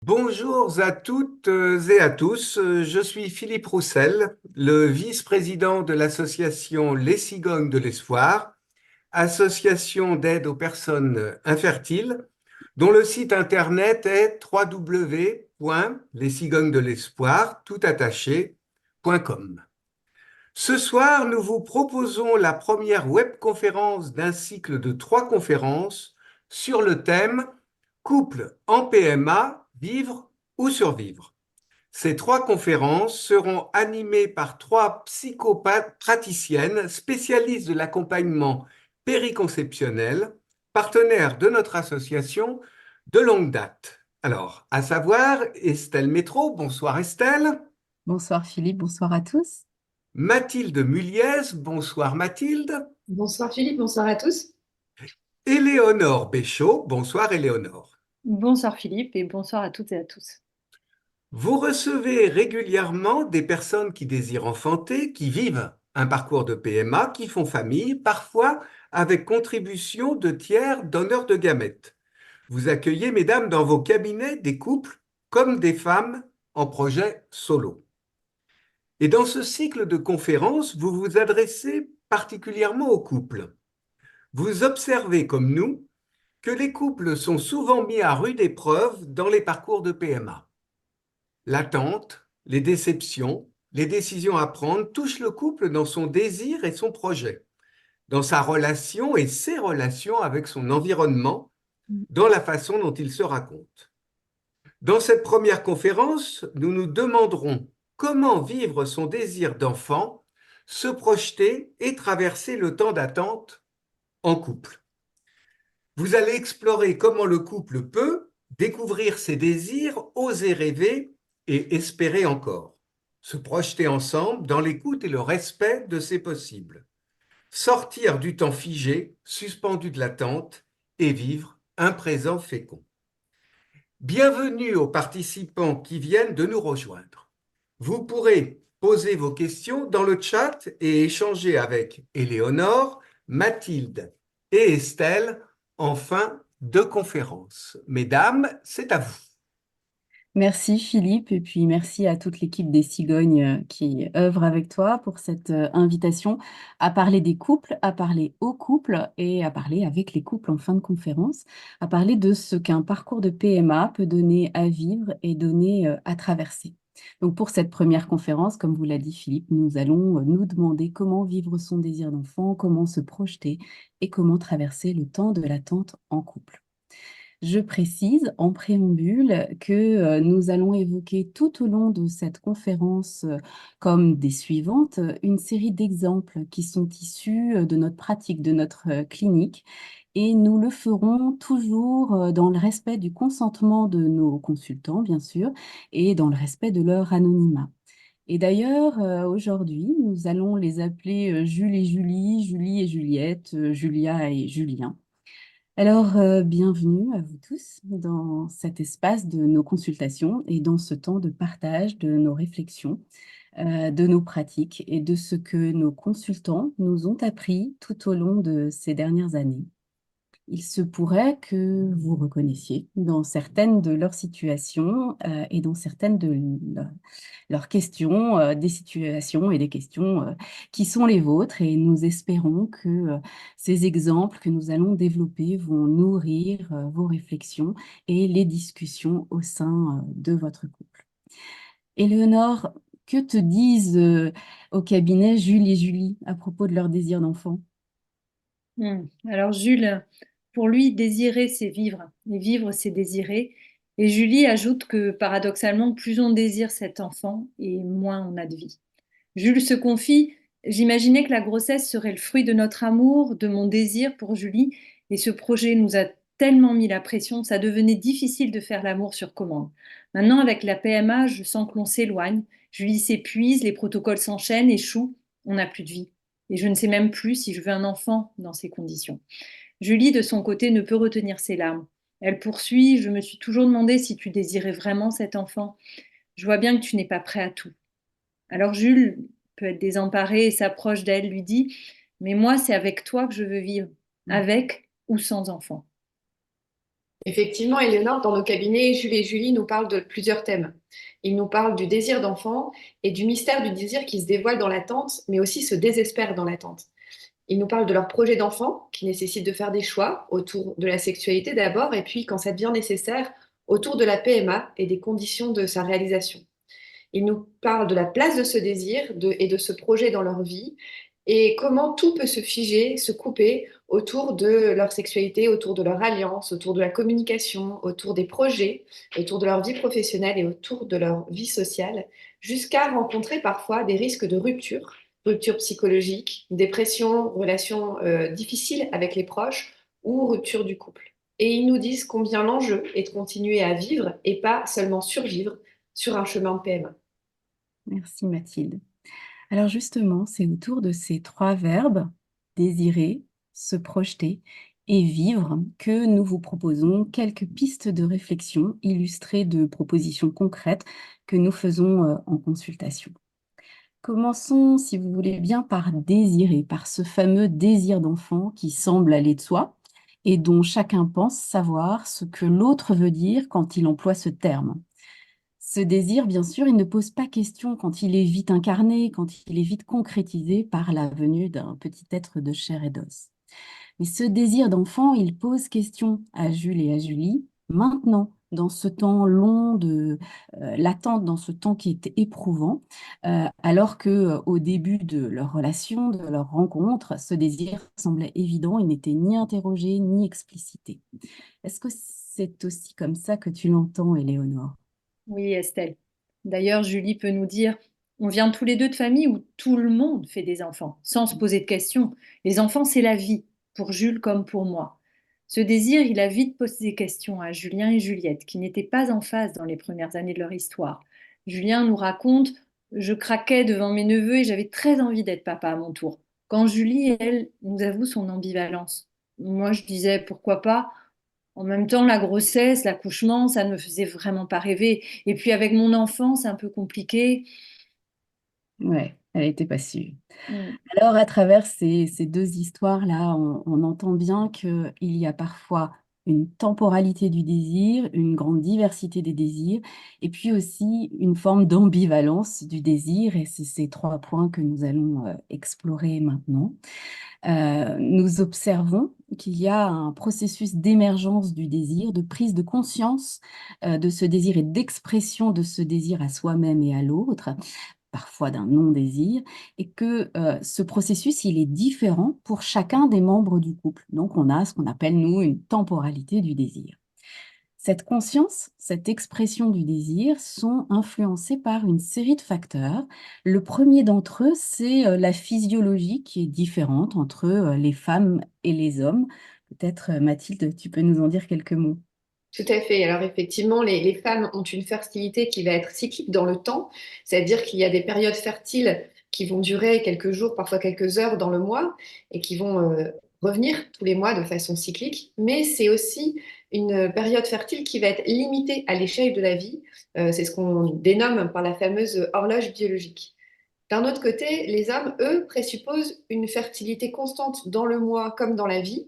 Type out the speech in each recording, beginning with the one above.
Bonjour à toutes et à tous. Je suis Philippe Roussel, le vice-président de l'association Les Cigognes de l'Espoir, association d'aide aux personnes infertiles, dont le site internet est www.lescigognesdelespoir.com. Ce soir, nous vous proposons la première webconférence d'un cycle de 3 conférences sur le thème Couple en PMA, vivre ou survivre. Ces 3 conférences seront animées par 3 psychopraticiennes spécialistes de l'accompagnement périconceptionnel, partenaires de notre association de longue date. Alors, à savoir Estelle Métro, bonsoir Estelle. Bonsoir Philippe, bonsoir à tous. Mathilde Muliez, bonsoir Mathilde. Bonsoir Philippe, bonsoir à tous. Éléonore Béchaud, bonsoir Éléonore. Bonsoir Philippe et bonsoir à toutes et à tous. Vous recevez régulièrement des personnes qui désirent enfanter, qui vivent un parcours de PMA, qui font famille, parfois avec contribution de tiers donneurs de gamètes. Vous accueillez, mesdames, dans vos cabinets des couples comme des femmes en projet solo. Et dans ce cycle de conférences, vous vous adressez particulièrement aux couples. Vous observez, comme nous, que les couples sont souvent mis à rude épreuve dans les parcours de PMA. L'attente, les déceptions, les décisions à prendre touchent le couple dans son désir et son projet, dans sa relation et ses relations avec son environnement, dans la façon dont il se raconte. Dans cette première conférence, nous nous demanderons comment vivre son désir d'enfant, se projeter et traverser le temps d'attente en couple. Vous allez explorer comment le couple peut découvrir ses désirs, oser rêver et espérer encore. Se projeter ensemble dans l'écoute et le respect de ses possibles. Sortir du temps figé, suspendu de l'attente et vivre un présent fécond. Bienvenue aux participants qui viennent de nous rejoindre. Vous pourrez poser vos questions dans le chat et échanger avec Éléonore, Mathilde et Estelle en fin de conférence. Mesdames, c'est à vous. Merci Philippe et puis merci à toute l'équipe des Cigognes qui œuvre avec toi pour cette invitation à parler des couples, à parler aux couples et à parler avec les couples en fin de conférence, à parler de ce qu'un parcours de PMA peut donner à vivre et donner à traverser. Donc pour cette première conférence, comme vous l'a dit Philippe, nous allons nous demander comment vivre son désir d'enfant, comment se projeter et comment traverser le temps de l'attente en couple. Je précise en préambule que nous allons évoquer tout au long de cette conférence, comme des suivantes, une série d'exemples qui sont issus de notre pratique, de notre clinique, et nous le ferons toujours dans le respect du consentement de nos consultants, bien sûr, et dans le respect de leur anonymat. Et d'ailleurs, aujourd'hui, nous allons les appeler Jules et Julie, Julie et Juliette, Julia et Julien. Alors, bienvenue à vous tous dans cet espace de nos consultations et dans ce temps de partage de nos réflexions, de nos pratiques et de ce que nos consultants nous ont appris tout au long de ces dernières années. Il se pourrait que vous reconnaissiez dans certaines de leurs situations et dans certaines de leurs questions, des situations et des questions qui sont les vôtres. Et nous espérons que ces exemples que nous allons développer vont nourrir vos réflexions et les discussions au sein de votre couple. Éléonore, que te disent au cabinet Jules et Julie à propos de leur désir d'enfant? Alors Jules, pour lui, désirer, c'est vivre, et vivre, c'est désirer. Et Julie ajoute que paradoxalement, plus on désire cet enfant, et moins on a de vie. Jules se confie, j'imaginais que la grossesse serait le fruit de notre amour, de mon désir pour Julie, et ce projet nous a tellement mis la pression, ça devenait difficile de faire l'amour sur commande. Maintenant, avec la PMA, je sens que l'on s'éloigne, Julie s'épuise, les protocoles s'enchaînent, échouent, on n'a plus de vie. Et je ne sais même plus si je veux un enfant dans ces conditions. Julie, de son côté, ne peut retenir ses larmes. Elle poursuit, je me suis toujours demandé si tu désirais vraiment cet enfant. Je vois bien que tu n'es pas prêt à tout. Alors Jules peut être désemparé et s'approche d'elle, lui dit, mais moi, c'est avec toi que je veux vivre, avec ou sans enfant. Effectivement, Éléonore, dans nos cabinets, Jules et Julie nous parlent de plusieurs thèmes. Ils nous parlent du désir d'enfant et du mystère du désir qui se dévoile dans l'attente, mais aussi se désespère dans l'attente. Ils nous parlent de leur projet d'enfant qui nécessite de faire des choix autour de la sexualité d'abord, et puis, quand ça devient nécessaire, autour de la PMA et des conditions de sa réalisation. Ils nous parlent de la place de ce désir et de ce projet dans leur vie et comment tout peut se figer, se couper autour de leur sexualité, autour de leur alliance, autour de la communication, autour des projets, autour de leur vie professionnelle et autour de leur vie sociale, jusqu'à rencontrer parfois des risques de rupture, rupture psychologique, dépression, relations difficiles avec les proches ou rupture du couple. Et ils nous disent combien l'enjeu est de continuer à vivre et pas seulement survivre sur un chemin de PMA. Merci Mathilde. Alors justement, c'est autour de ces trois verbes, désirer, se projeter et vivre, que nous vous proposons quelques pistes de réflexion illustrées de propositions concrètes que nous faisons en consultation. Commençons, si vous voulez bien, par désirer, par ce fameux désir d'enfant qui semble aller de soi et dont chacun pense savoir ce que l'autre veut dire quand il emploie ce terme. Ce désir, bien sûr, il ne pose pas question quand il est vite incarné, quand il est vite concrétisé par la venue d'un petit être de chair et d'os. Mais ce désir d'enfant, il pose question à Jules et à Julie, maintenant, dans ce temps long de l'attente, dans ce temps qui est éprouvant, alors que au début de leur relation, de leur rencontre, ce désir semblait évident, il n'était ni interrogé, ni explicité. Est-ce que c'est aussi comme ça que tu l'entends, Éléonore? Oui, Estelle. D'ailleurs, Julie peut nous dire, on vient tous les deux de familles où tout le monde fait des enfants, sans se poser de questions. Les enfants, c'est la vie, pour Jules comme pour moi. Ce désir, il a vite posé des questions à Julien et Juliette, qui n'étaient pas en phase dans les premières années de leur histoire. Julien nous raconte, je craquais devant mes neveux et j'avais très envie d'être papa à mon tour. Quand Julie, elle, nous avoue son ambivalence. Moi, je disais, pourquoi pas? En même temps, la grossesse, l'accouchement, ça ne me faisait vraiment pas rêver. Et puis avec mon enfant, c'est un peu compliqué. Ouais, elle n'était pas sûre. Mm. Alors, à travers ces deux histoires-là, on entend bien qu'il y a parfois une temporalité du désir, une grande diversité des désirs, et puis aussi une forme d'ambivalence du désir, et c'est ces trois points que nous allons explorer maintenant. Nous observons qu'il y a un processus d'émergence du désir, de prise de conscience de ce désir et d'expression de ce désir à soi-même et à l'autre, parfois d'un non-désir, et que ce processus, il est différent pour chacun des membres du couple. Donc, on a ce qu'on appelle, nous, une temporalité du désir. Cette conscience, cette expression du désir sont influencées par une série de facteurs. Le premier d'entre eux, c'est la physiologie qui est différente entre les femmes et les hommes. Peut-être, Mathilde, tu peux nous en dire quelques mots. Tout à fait. Alors effectivement, les femmes ont une fertilité qui va être cyclique dans le temps, c'est-à-dire qu'il y a des périodes fertiles qui vont durer quelques jours, parfois quelques heures dans le mois, et qui vont revenir tous les mois de façon cyclique. Mais c'est aussi une période fertile qui va être limitée à l'échelle de la vie. C'est ce qu'on dénomme par la fameuse horloge biologique. D'un autre côté, les hommes, eux, présupposent une fertilité constante dans le mois comme dans la vie,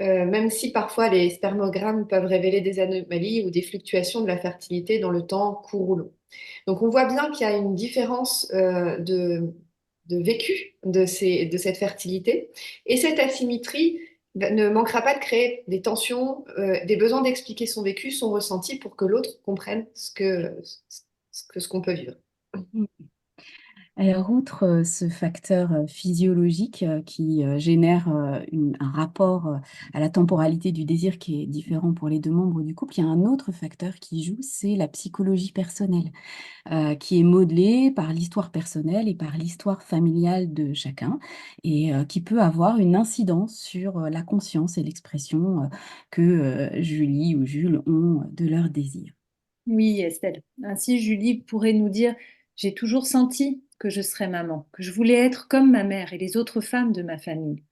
même si parfois les spermogrammes peuvent révéler des anomalies ou des fluctuations de la fertilité dans le temps court ou long. Donc on voit bien qu'il y a une différence de vécu de cette fertilité, et cette asymétrie ne manquera pas de créer des tensions, des besoins d'expliquer son vécu, son ressenti pour que l'autre comprenne ce qu'on peut vivre. Alors, outre ce facteur physiologique qui génère un rapport à la temporalité du désir qui est différent pour les deux membres du couple, il y a un autre facteur qui joue, c'est la psychologie personnelle, qui est modelée par l'histoire personnelle et par l'histoire familiale de chacun, et qui peut avoir une incidence sur la conscience et l'expression que Julie ou Jules ont de leur désir. Oui, Estelle. Ainsi, Julie pourrait nous dire, j'ai toujours senti que je serais maman, que je voulais être comme ma mère et les autres femmes de ma famille.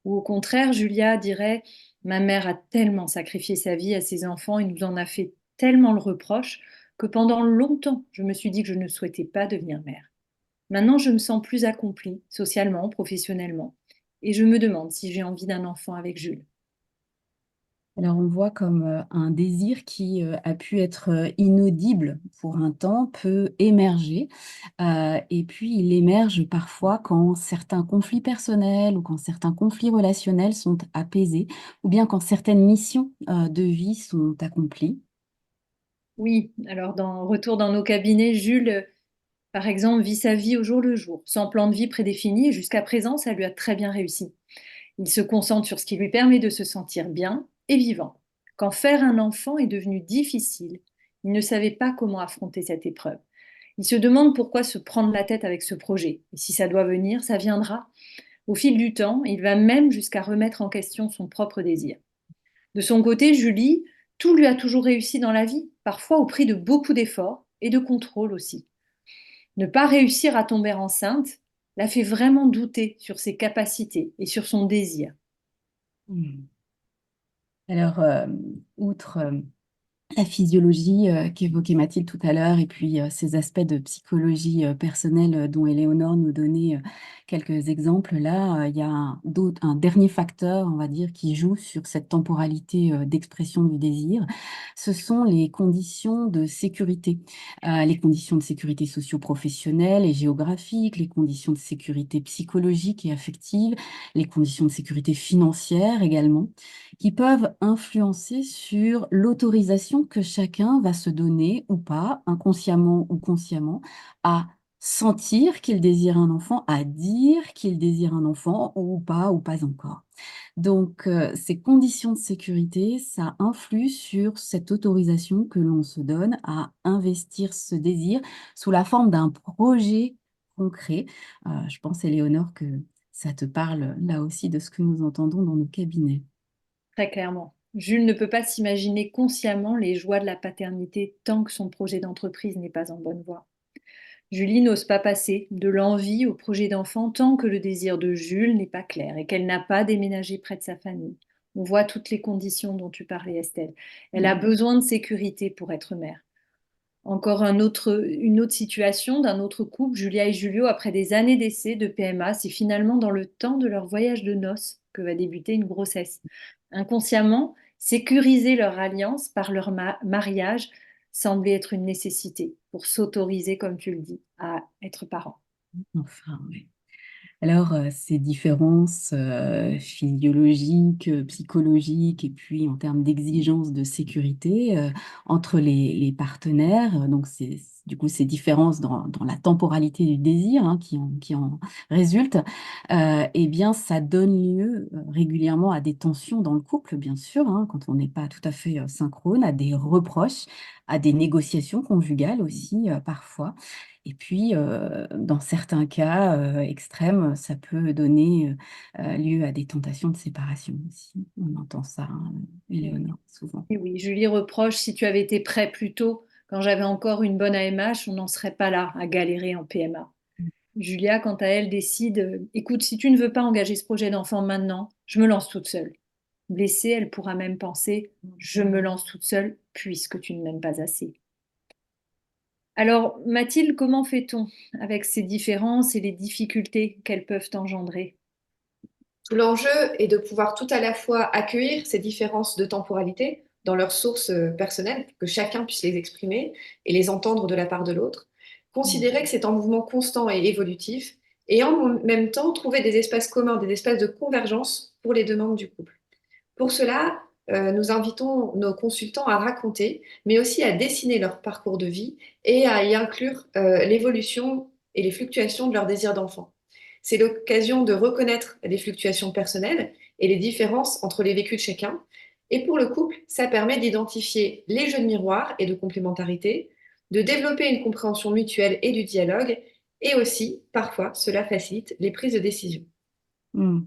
Ou au contraire, Julia dirait, ma mère a tellement sacrifié sa vie à ses enfants et nous en a fait tellement le reproche que pendant longtemps, je me suis dit que je ne souhaitais pas devenir mère. Maintenant, je me sens plus accomplie, socialement, professionnellement, et je me demande si j'ai envie d'un enfant avec Jules. Alors, on voit comme un désir qui a pu être inaudible pour un temps peut émerger. Et puis, il émerge parfois quand certains conflits personnels ou quand certains conflits relationnels sont apaisés, ou bien quand certaines missions de vie sont accomplies. Oui, alors dans Retour dans nos cabinets, Jules, par exemple, vit sa vie au jour le jour, sans plan de vie prédéfini, et jusqu'à présent, ça lui a très bien réussi. Il se concentre sur ce qui lui permet de se sentir bien et vivant. Quand faire un enfant est devenu difficile, il ne savait pas comment affronter cette épreuve. Il se demande pourquoi se prendre la tête avec ce projet. Et si ça doit venir, ça viendra. Au fil du temps, il va même jusqu'à remettre en question son propre désir. De son côté, Julie, tout lui a toujours réussi dans la vie, parfois au prix de beaucoup d'efforts et de contrôle aussi. Ne pas réussir à tomber enceinte l'a fait vraiment douter sur ses capacités et sur son désir. Hmm. Alors, outre la physiologie qu'évoquait Mathilde tout à l'heure, et puis ces aspects de psychologie personnelle dont Éléonore nous donnait quelques exemples, là, il y a un dernier facteur, on va dire, qui joue sur cette temporalité d'expression du désir. Ce sont les conditions de sécurité. Les conditions de sécurité socio-professionnelles et géographiques, les conditions de sécurité psychologique et affective, les conditions de sécurité financière également, qui peuvent influencer sur l'autorisation que chacun va se donner ou pas, inconsciemment ou consciemment, à sentir qu'il désire un enfant, à dire qu'il désire un enfant ou pas encore. Donc, ces conditions de sécurité, ça influe sur cette autorisation que l'on se donne à investir ce désir sous la forme d'un projet concret. Je pense, Éléonore, que ça te parle là aussi de ce que nous entendons dans nos cabinets. Très clairement. Jules ne peut pas s'imaginer consciemment les joies de la paternité tant que son projet d'entreprise n'est pas en bonne voie. Julie n'ose pas passer de l'envie au projet d'enfant tant que le désir de Jules n'est pas clair et qu'elle n'a pas déménagé près de sa famille. On voit toutes les conditions dont tu parlais, Estelle. Elle a besoin de sécurité pour être mère. Encore une autre situation d'un autre couple, Julia et Julio, après des années d'essais de PMA, c'est finalement dans le temps de leur voyage de noces que va débuter une grossesse. Inconsciemment, sécuriser leur alliance par leur mariage semblait être une nécessité pour s'autoriser, comme tu le dis, à être parent. Enfin, oui. Alors, ces différences physiologiques, psychologiques et puis en termes d'exigence de sécurité entre les partenaires, donc du coup ces différences dans la temporalité du désir hein, qui en résultent, eh bien ça donne lieu régulièrement à des tensions dans le couple, bien sûr, hein, quand on n'est pas tout à fait synchrone, à des reproches, à des négociations conjugales aussi parfois. Et puis, dans certains cas extrêmes, ça peut donner lieu à des tentations de séparation aussi. On entend ça, hein, Éléonore, souvent. Et oui, Julie reproche, si tu avais été prêt plus tôt, quand j'avais encore une bonne AMH, on n'en serait pas là à galérer en PMA. Julia, quant à elle, décide, écoute, si tu ne veux pas engager ce projet d'enfant maintenant, je me lance toute seule. Blessée, elle pourra même penser, je me lance toute seule puisque tu ne m'aimes pas assez. Alors, Mathilde, comment fait-on avec ces différences et les difficultés qu'elles peuvent engendrer? Tout l'enjeu est de pouvoir tout à la fois accueillir ces différences de temporalité dans leurs sources personnelles, pour que chacun puisse les exprimer et les entendre de la part de l'autre, considérer que c'est un mouvement constant et évolutif, et en même temps trouver des espaces communs, des espaces de convergence pour les deux membres du couple. Pour cela, nous invitons nos consultants à raconter, mais aussi à dessiner leur parcours de vie et à y inclure l'évolution et les fluctuations de leur désir d'enfant. C'est l'occasion de reconnaître les fluctuations personnelles et les différences entre les vécus de chacun. Et pour le couple, ça permet d'identifier les jeux de miroir et de complémentarité, de développer une compréhension mutuelle et du dialogue, et aussi, parfois, cela facilite les prises de décision. Hmm.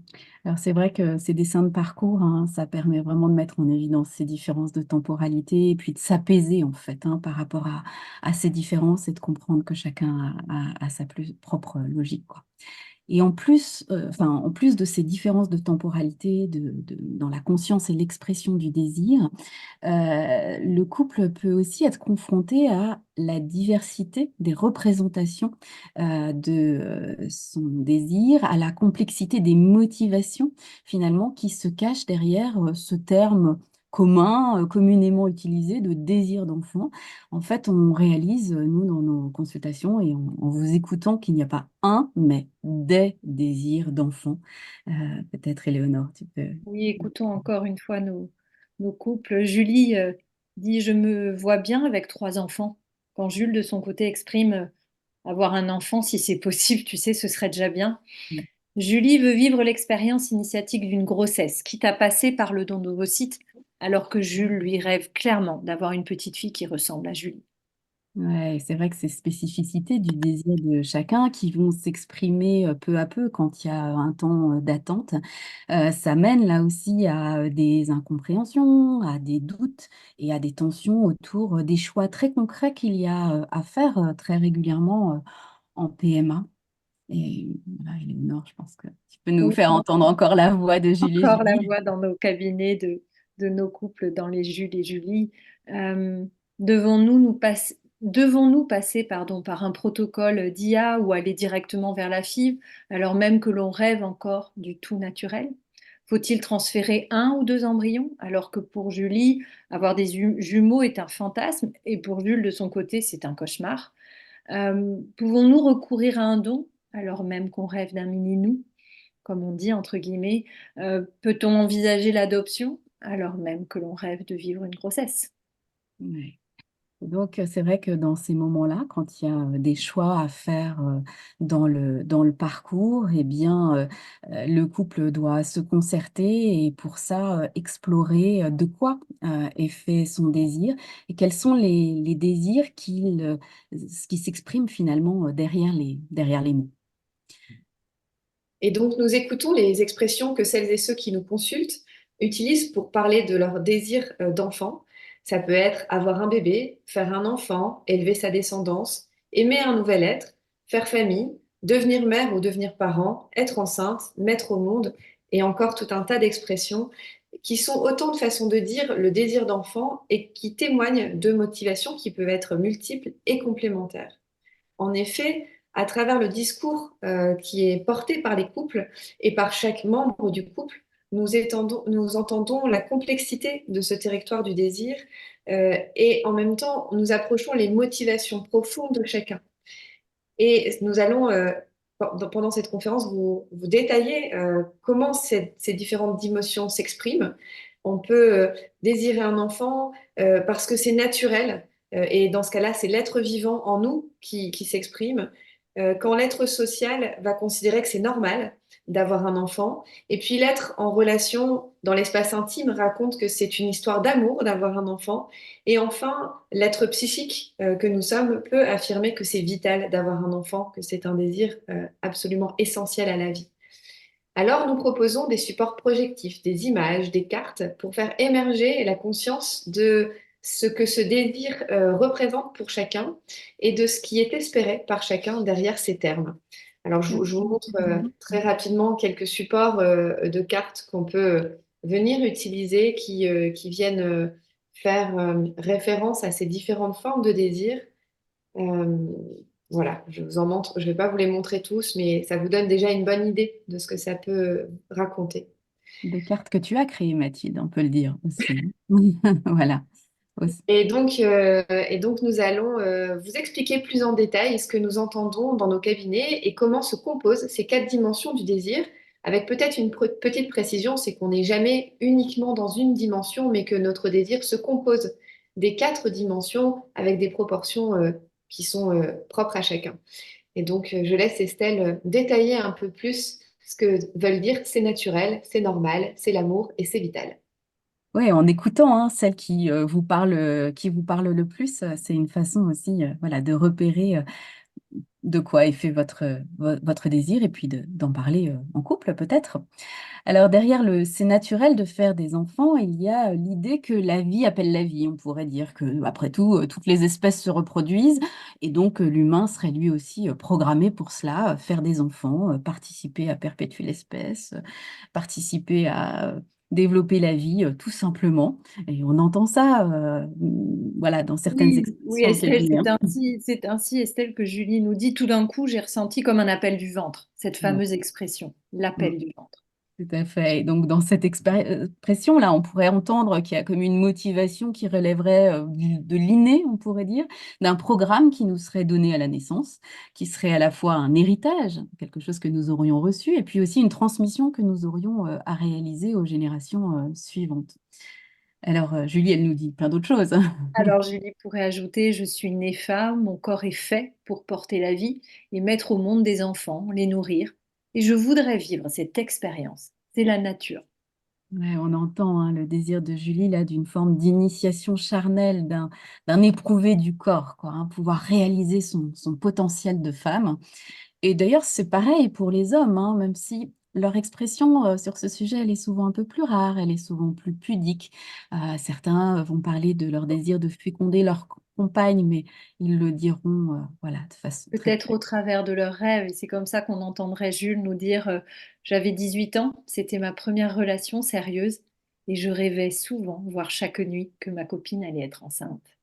Alors c'est vrai que ces dessins de parcours, hein, ça permet vraiment de mettre en évidence ces différences de temporalité et puis de s'apaiser en fait hein, par rapport à ces différences et de comprendre que chacun a sa propre logique, quoi. Et en plus de ces différences de temporalité dans la conscience et l'expression du désir, le couple peut aussi être confronté à la diversité des représentations de son désir, à la complexité des motivations finalement qui se cachent derrière ce terme commun, communément utilisé de désir d'enfant. En fait, on réalise, nous, dans nos consultations et en vous écoutant, qu'il n'y a pas un, mais des désirs d'enfant. Euh, Peut-être, Éléonore, tu peux... Oui, écoutons encore une fois nos couples. Julie dit, je me vois bien avec 3 enfants. Quand Jules, de son côté, exprime avoir un enfant, si c'est possible, tu sais, ce serait déjà bien. Julie veut vivre l'expérience initiatique d'une grossesse, quitte à passer par le don d'ovocytes, alors que Jules lui rêve clairement d'avoir une petite fille qui ressemble à Julie. Ouais, c'est vrai que ces spécificités du désir de chacun qui vont s'exprimer peu à peu quand il y a un temps d'attente, ça mène là aussi à des incompréhensions, à des doutes et à des tensions autour des choix très concrets qu'il y a à faire très régulièrement en PMA. Et voilà, Éléonore, je pense que tu peux nous Oui, faire entendre encore la voix de Julie et encore la Julie. voix dans nos cabinets de nos couples, dans les Jules et Julie. Euh, devons-nous passer par un protocole d'IA ou aller directement vers la FIV, alors même que l'on rêve encore du tout naturel? Faut-il transférer 1 ou 2 embryons, alors que pour Julie, avoir des jumeaux est un fantasme et pour Jules, de son côté, c'est un cauchemar? Pouvons-nous recourir à un don, alors même qu'on rêve d'un mini-nous, comme on dit entre guillemets? Peut-on envisager l'adoption, alors même que l'on rêve de vivre une grossesse? Ouais. Donc, c'est vrai que dans ces moments-là, quand il y a des choix à faire dans le parcours, eh bien, le couple doit se concerter et pour ça, explorer de quoi est fait son désir et quels sont les désirs qui s'expriment finalement derrière les mots. Et donc, nous écoutons les expressions que celles et ceux qui nous consultent utilisent pour parler de leur désir d'enfant. Ça peut être avoir un bébé, faire un enfant, élever sa descendance, aimer un nouvel être, faire famille, devenir mère ou devenir parent, être enceinte, mettre au monde, et encore tout un tas d'expressions qui sont autant de façons de dire le désir d'enfant et qui témoignent de motivations qui peuvent être multiples et complémentaires. En effet, à travers le discours qui est porté par les couples et par chaque membre du couple, nous entendons la complexité de ce territoire du désir et en même temps, nous approchons les motivations profondes de chacun. Et nous allons, pendant cette conférence, vous détailler comment ces différentes émotions s'expriment. On peut désirer un enfant parce que c'est naturel, et dans ce cas-là, c'est l'être vivant en nous qui s'exprime. Quand l'être social va considérer que c'est normal d'avoir un enfant, et puis l'être en relation dans l'espace intime raconte que c'est une histoire d'amour d'avoir un enfant, et enfin, l'être psychique que nous sommes peut affirmer que c'est vital d'avoir un enfant, que c'est un désir absolument essentiel à la vie. Alors, nous proposons des supports projectifs, des images, des cartes pour faire émerger la conscience de ce que ce désir représente pour chacun et de ce qui est espéré par chacun derrière ces termes. Alors, je vous montre très rapidement quelques supports de cartes qu'on peut venir utiliser qui viennent faire référence à ces différentes formes de désir. Euh, voilà, je vous en montre, je ne vais pas vous les montrer tous, mais ça vous donne déjà une bonne idée de ce que ça peut raconter. Des cartes que tu as créées, Mathilde, on peut le dire aussi. Voilà. Aussi. Et donc nous allons vous expliquer plus en détail ce que nous entendons dans nos cabinets et comment se composent ces 4 dimensions du désir, avec peut-être une petite précision, c'est qu'on n'est jamais uniquement dans une dimension, mais que notre désir se compose des 4 dimensions avec des proportions qui sont propres à chacun. Et donc je laisse Estelle détailler un peu plus ce que veulent dire c'est naturel, c'est normal, c'est l'amour et c'est vital. Oui, en écoutant celle qui vous parle le plus, c'est une façon aussi voilà, de repérer de quoi est fait votre désir et puis d'en parler en couple peut-être. Alors derrière le c'est naturel de faire des enfants, il y a l'idée que la vie appelle la vie. On pourrait dire que, après tout, toutes les espèces se reproduisent et donc l'humain serait lui aussi programmé pour cela, faire des enfants, participer à perpétuer l'espèce, participer à développer la vie, tout simplement. Et on entend ça, voilà, dans certaines Oui, oui, expressions en Estelle, cabinet. c'est ainsi, Estelle, que Julie nous dit, tout d'un coup, j'ai ressenti comme un appel du ventre, cette Ouais. fameuse expression, Mm. l'appel du ventre. Tout à fait. Et donc, dans cette expression-là, on pourrait entendre qu'il y a comme une motivation qui relèverait de l'inné, on pourrait dire, d'un programme qui nous serait donné à la naissance, qui serait à la fois un héritage, quelque chose que nous aurions reçu, et puis aussi une transmission que nous aurions à réaliser aux générations suivantes. Alors, Julie, elle nous dit plein d'autres choses. Alors Julie pourrait ajouter, je suis née femme, mon corps est fait pour porter la vie et mettre au monde des enfants, les nourrir. Et je voudrais vivre cette expérience. C'est la nature. Ouais, on entend hein, le désir de Julie là d'une forme d'initiation charnelle, d'un éprouvé du corps, quoi, hein, pouvoir réaliser son potentiel de femme. Et d'ailleurs, c'est pareil pour les hommes, hein, même si leur expression sur ce sujet, elle est souvent un peu plus rare, elle est souvent plus pudique. Certains vont parler de leur désir de féconder leur compagne, mais ils le diront voilà, de façon très... Peut-être au travers de leurs rêves. Et c'est comme ça qu'on entendrait Jules nous dire, j'avais 18 ans, c'était ma première relation sérieuse et je rêvais souvent, voire chaque nuit, que ma copine allait être enceinte.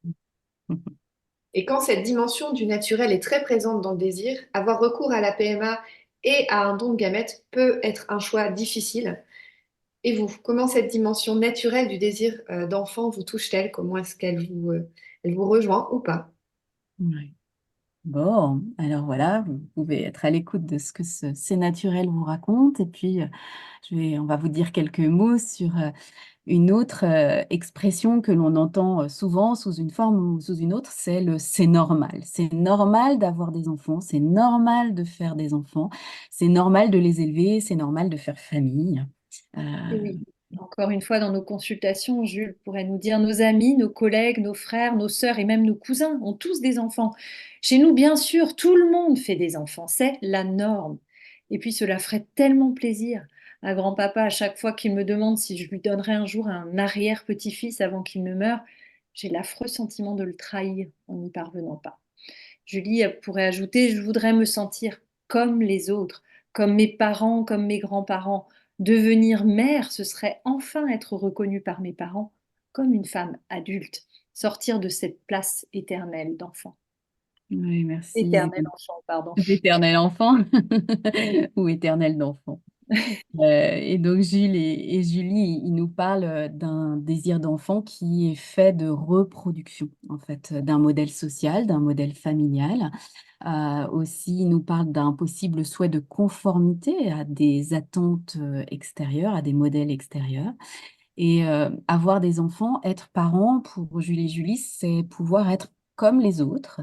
Et quand cette dimension du naturel est très présente dans le désir, avoir recours à la PMA et à un don de gamètes peut être un choix difficile. Et vous, comment cette dimension naturelle du désir d'enfant vous touche-t-elle? Comment est-ce elle vous rejoint ou pas? Ouais. Bon, alors voilà, vous pouvez être à l'écoute de ce que C'est naturel vous raconte. Et puis, on va vous dire quelques mots sur une autre expression que l'on entend souvent sous une forme ou sous une autre, c'est le c'est normal. C'est normal d'avoir des enfants, c'est normal de faire des enfants, c'est normal de les élever, c'est normal de faire famille. Euh, Et oui, encore une fois, dans nos consultations, Jules pourrait nous dire, nos amis, nos collègues, nos frères, nos sœurs et même nos cousins ont tous des enfants. Chez nous, bien sûr, tout le monde fait des enfants, c'est la norme. Et puis cela ferait tellement plaisir à grand-papa à chaque fois qu'il me demande si je lui donnerais un jour un arrière-petit-fils avant qu'il ne meure. J'ai l'affreux sentiment de le trahir en n'y parvenant pas. Julie pourrait ajouter, je voudrais me sentir comme les autres, comme mes parents, comme mes grands-parents. Devenir mère, ce serait enfin être reconnue par mes parents comme une femme adulte, sortir de cette place éternelle d'enfant. oui, merci. Éternel enfant, pardon. Éternel enfant ou éternel d'enfant. Et donc Jules et Julie, ils nous parlent d'un désir d'enfant qui est fait de reproduction, en fait, d'un modèle social, d'un modèle familial. Aussi, ils nous parlent d'un possible souhait de conformité à des attentes extérieures, à des modèles extérieurs. Et avoir des enfants, être parent, pour Julie et Julie, c'est pouvoir être comme les autres.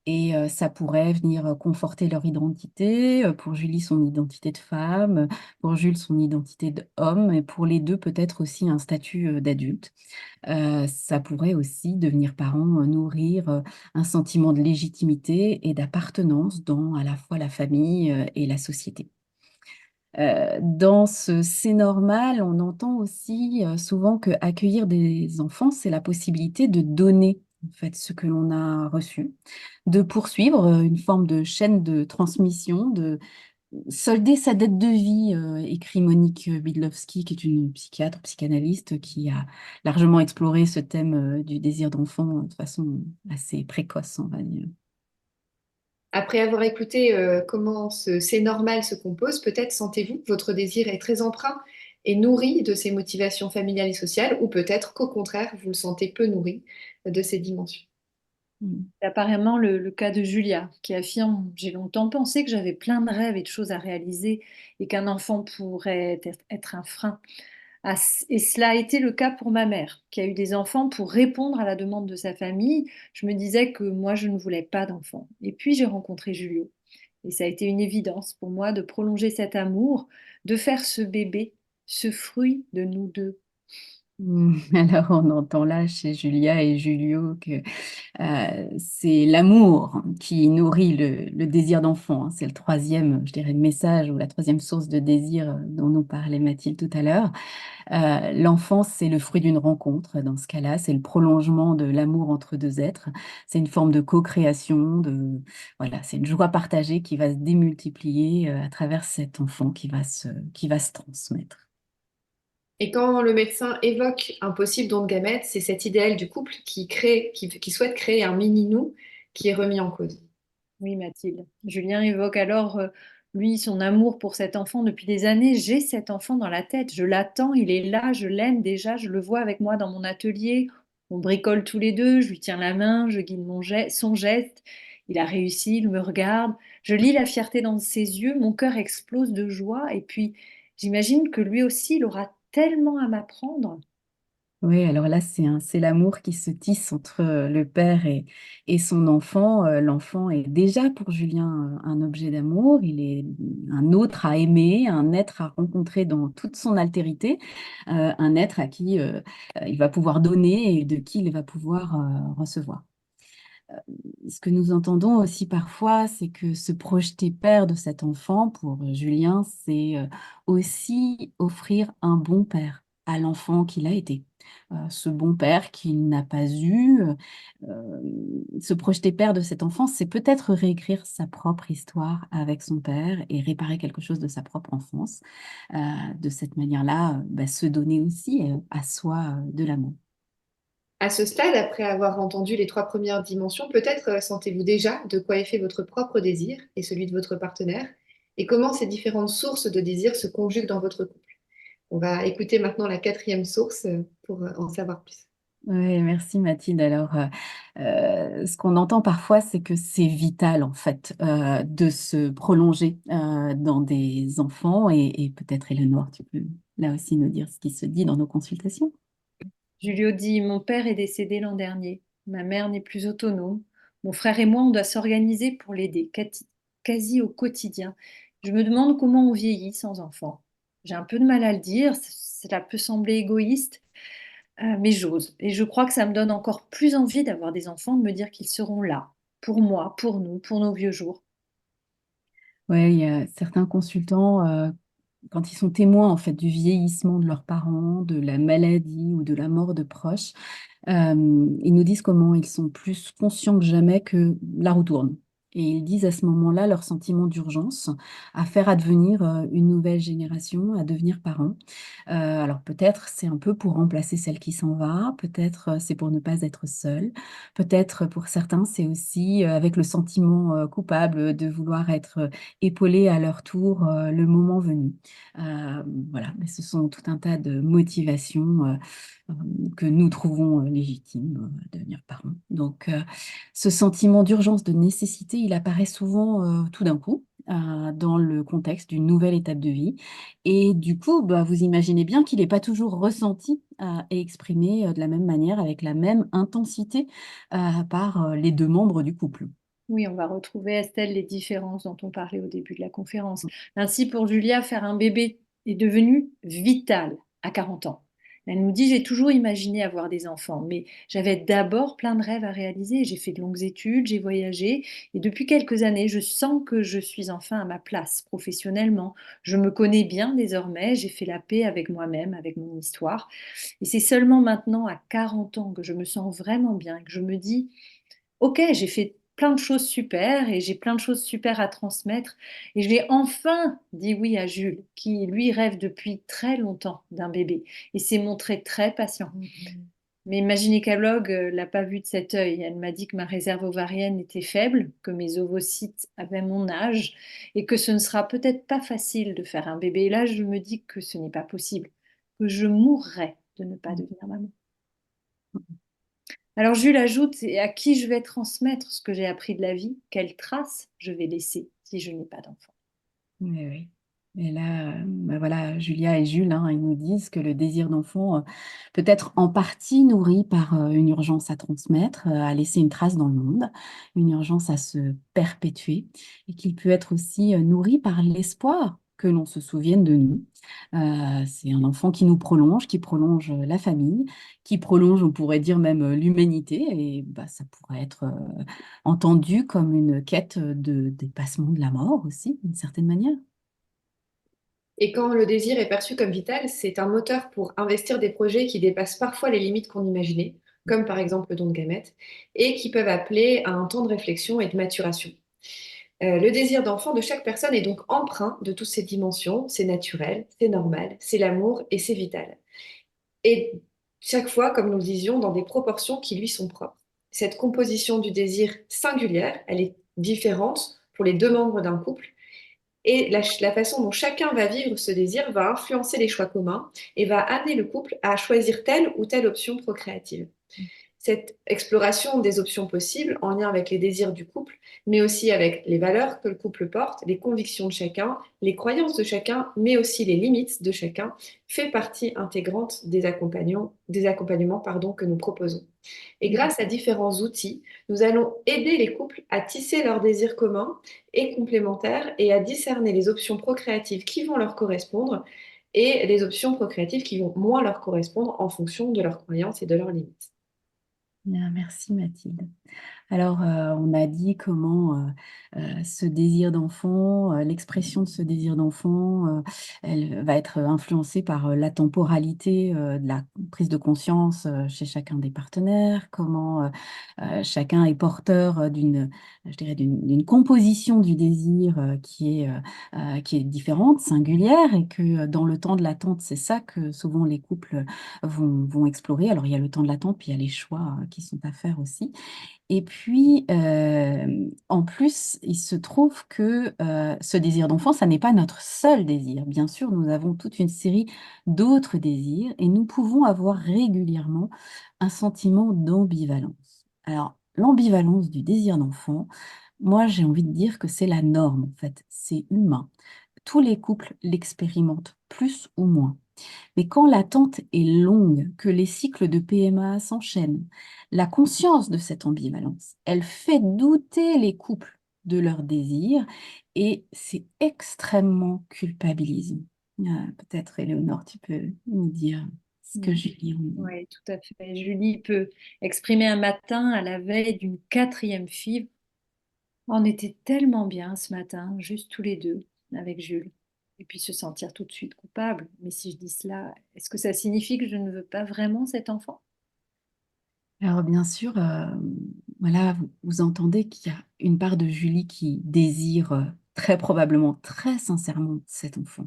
Et ça pourrait venir conforter leur identité, pour Julie son identité de femme, pour Jules son identité d'homme, et pour les deux peut-être aussi un statut d'adulte. Ça pourrait aussi devenir parent, nourrir un sentiment de légitimité et d'appartenance dans à la fois la famille et la société. Dans ce c'est normal, on entend aussi souvent que accueillir des enfants, c'est la possibilité de donner en fait ce que l'on a reçu, de poursuivre une forme de chaîne de transmission, de solder sa dette de vie, écrit Monique Bidlowski, qui est une psychiatre, psychanalyste, qui a largement exploré ce thème du désir d'enfant de façon assez précoce, on va dire. Après avoir écouté comment c'est normal se compose, peut-être sentez-vous que votre désir est très empreint et nourri de ses motivations familiales et sociales, ou peut-être qu'au contraire, vous le sentez peu nourri de ces dimensions. Mm. C'est apparemment le cas de Julia, qui affirme, j'ai longtemps pensé que j'avais plein de rêves et de choses à réaliser et qu'un enfant pourrait être un frein. Et cela a été le cas pour ma mère, qui a eu des enfants pour répondre à la demande de sa famille. Je me disais que moi, je ne voulais pas d'enfants. Et puis, j'ai rencontré Julio. Et ça a été une évidence pour moi de prolonger cet amour, de faire ce bébé, ce fruit de nous deux. Alors, on entend là chez Julia et Julio que c'est l'amour qui nourrit le désir d'enfant, hein. C'est le troisième, je dirais, message ou la troisième source de désir dont nous parlait Mathilde tout à l'heure. L'enfance, c'est le fruit d'une rencontre. Dans ce cas-là, c'est le prolongement de l'amour entre deux êtres. C'est une forme de co-création, voilà, c'est une joie partagée qui va se démultiplier à travers cet enfant qui va se transmettre. Et quand le médecin évoque un possible don de gamètes, c'est cet idéal du couple qui souhaite créer un mini-nous qui est remis en cause. Oui, Mathilde. Julien évoque alors Lui, son amour pour cet enfant depuis des années, j'ai cet enfant dans la tête, je l'attends, il est là, je l'aime déjà, je le vois avec moi dans mon atelier, on bricole tous les deux, je lui tiens la main, je guide son geste, il a réussi, il me regarde, je lis la fierté dans ses yeux, mon cœur explose de joie, et puis j'imagine que lui aussi, il aura tellement à m'apprendre. Oui, alors là, c'est l'amour qui se tisse entre le père et son enfant. L'enfant est déjà pour Julien un objet d'amour, il est un autre à aimer, un être à rencontrer dans toute son altérité, un être à qui il va pouvoir donner et de qui il va pouvoir recevoir. Ce que nous entendons aussi parfois, c'est que se projeter père de cet enfant, pour Julien, c'est aussi offrir un bon père à l'enfant qu'il a été. Ce bon père qu'il n'a pas eu, se projeter père de cet enfant, c'est peut-être réécrire sa propre histoire avec son père et réparer quelque chose de sa propre enfance. De cette manière-là, se donner aussi à soi de l'amour. À ce stade, après avoir entendu les trois premières dimensions, peut-être sentez-vous déjà de quoi est fait votre propre désir et celui de votre partenaire, et comment ces différentes sources de désir se conjuguent dans votre couple. On va écouter maintenant la quatrième source pour en savoir plus. Oui, merci Mathilde. Alors, ce qu'on entend parfois, c'est que c'est vital en fait de se prolonger dans des enfants et peut-être Éléonore, tu peux là aussi nous dire ce qui se dit dans nos consultations. Julio dit, mon père est décédé l'an dernier, ma mère n'est plus autonome, mon frère et moi, on doit s'organiser pour l'aider, quasi au quotidien. Je me demande comment on vieillit sans enfant. J'ai un peu de mal à le dire, cela peut sembler égoïste, mais j'ose. Et je crois que ça me donne encore plus envie d'avoir des enfants, de me dire qu'ils seront là, pour moi, pour nous, pour nos vieux jours. Oui, il y a certains consultants, quand ils sont témoins en fait du vieillissement de leurs parents, de la maladie ou de la mort de proches, ils nous disent comment ils sont plus conscients que jamais que la roue tourne. Et ils disent à ce moment-là leur sentiment d'urgence à faire advenir une nouvelle génération, à devenir parents. Alors peut-être c'est un peu pour remplacer celle qui s'en va, peut-être c'est pour ne pas être seul, peut-être pour certains c'est aussi avec le sentiment coupable de vouloir être épaulé à leur tour le moment venu. Voilà, mais ce sont tout un tas de motivations euh, que nous trouvons légitimes à devenir parents. Donc ce sentiment d'urgence, de nécessité, il apparaît souvent tout d'un coup dans le contexte d'une nouvelle étape de vie. Et du coup, vous imaginez bien qu'il n'est pas toujours ressenti et exprimé de la même manière, avec la même intensité par les deux membres du couple. Oui, on va retrouver, Estelle, les différences dont on parlait au début de la conférence. Ainsi, pour Julia, faire un bébé est devenu vital à 40 ans. Elle nous dit, j'ai toujours imaginé avoir des enfants, mais j'avais d'abord plein de rêves à réaliser. J'ai fait de longues études, j'ai voyagé, et depuis quelques années, je sens que je suis enfin à ma place professionnellement. Je me connais bien désormais, j'ai fait la paix avec moi-même, avec mon histoire. Et c'est seulement maintenant, à 40 ans, que je me sens vraiment bien, que je me dis, ok, j'ai fait plein de choses super et j'ai plein de choses super à transmettre. Et je vais enfin dit oui à Jules, qui lui rêve depuis très longtemps d'un bébé et s'est montré très patient. Mais ma gynécologue l'a pas vu de cet œil. Elle m'a dit que ma réserve ovarienne était faible, que mes ovocytes avaient mon âge et que ce ne sera peut-être pas facile de faire un bébé. Et là, je me dis que ce n'est pas possible, que je mourrais de ne pas devenir maman. Alors Jules ajoute, et à qui je vais transmettre ce que j'ai appris de la vie? Quelle trace je vais laisser si je n'ai pas d'enfant? Oui, oui. Et là, voilà, Julia et Jules, hein, ils nous disent que le désir d'enfant peut être en partie nourri par une urgence à transmettre, à laisser une trace dans le monde, une urgence à se perpétuer, et qu'il peut être aussi nourri par l'espoir que l'on se souvienne de nous. C'est un enfant qui prolonge la famille, qui prolonge, on pourrait dire même l'humanité, et ça pourrait être entendu comme une quête de dépassement de la mort aussi, d'une certaine manière. Et quand le désir est perçu comme vital, c'est un moteur pour investir des projets qui dépassent parfois les limites qu'on imaginait, comme par exemple le don de gamètes, et qui peuvent appeler à un temps de réflexion et de maturation. Le désir d'enfant de chaque personne est donc empreint de toutes ces dimensions. C'est naturel, c'est normal, c'est l'amour et c'est vital. Et chaque fois, comme nous le disions, dans des proportions qui lui sont propres. Cette composition du désir singulière, elle est différente pour les deux membres d'un couple. Et la façon dont chacun va vivre ce désir va influencer les choix communs et va amener le couple à choisir telle ou telle option procréative. Cette exploration des options possibles en lien avec les désirs du couple, mais aussi avec les valeurs que le couple porte, les convictions de chacun, les croyances de chacun, mais aussi les limites de chacun, fait partie intégrante des accompagnements que nous proposons. Et grâce à différents outils, nous allons aider les couples à tisser leurs désirs communs et complémentaires et à discerner les options procréatives qui vont leur correspondre et les options procréatives qui vont moins leur correspondre en fonction de leurs croyances et de leurs limites. Bien, merci Mathilde. Alors, on a dit comment ce désir d'enfant, l'expression de ce désir d'enfant, elle va être influencée par la temporalité de la prise de conscience chez chacun des partenaires, comment chacun est porteur je dirais, d'une composition du désir qui est différente, singulière, et que dans le temps de l'attente, c'est ça que souvent les couples vont explorer. Alors, il y a le temps de l'attente, puis il y a les choix qui sont à faire aussi. Et puis, en plus, il se trouve que ce désir d'enfant, ça n'est pas notre seul désir. Bien sûr, nous avons toute une série d'autres désirs et nous pouvons avoir régulièrement un sentiment d'ambivalence. Alors, l'ambivalence du désir d'enfant, moi, j'ai envie de dire que c'est la norme, en fait. C'est humain. Tous les couples l'expérimentent, plus ou moins. Mais quand l'attente est longue, que les cycles de PMA s'enchaînent, la conscience de cette ambivalence, elle fait douter les couples de leur désir et c'est extrêmement culpabilisant. Peut-être, Éléonore, tu peux nous dire ce que Julie en dit. Oui, tout à fait. Julie peut exprimer un matin à la veille d'une quatrième FIV. On était tellement bien ce matin, juste tous les deux, avec Jules. Et puis se sentir tout de suite coupable. Mais si je dis cela, est-ce que ça signifie que je ne veux pas vraiment cet enfant? Alors bien sûr, voilà, vous entendez qu'il y a une part de Julie qui désire très probablement, très sincèrement cet enfant.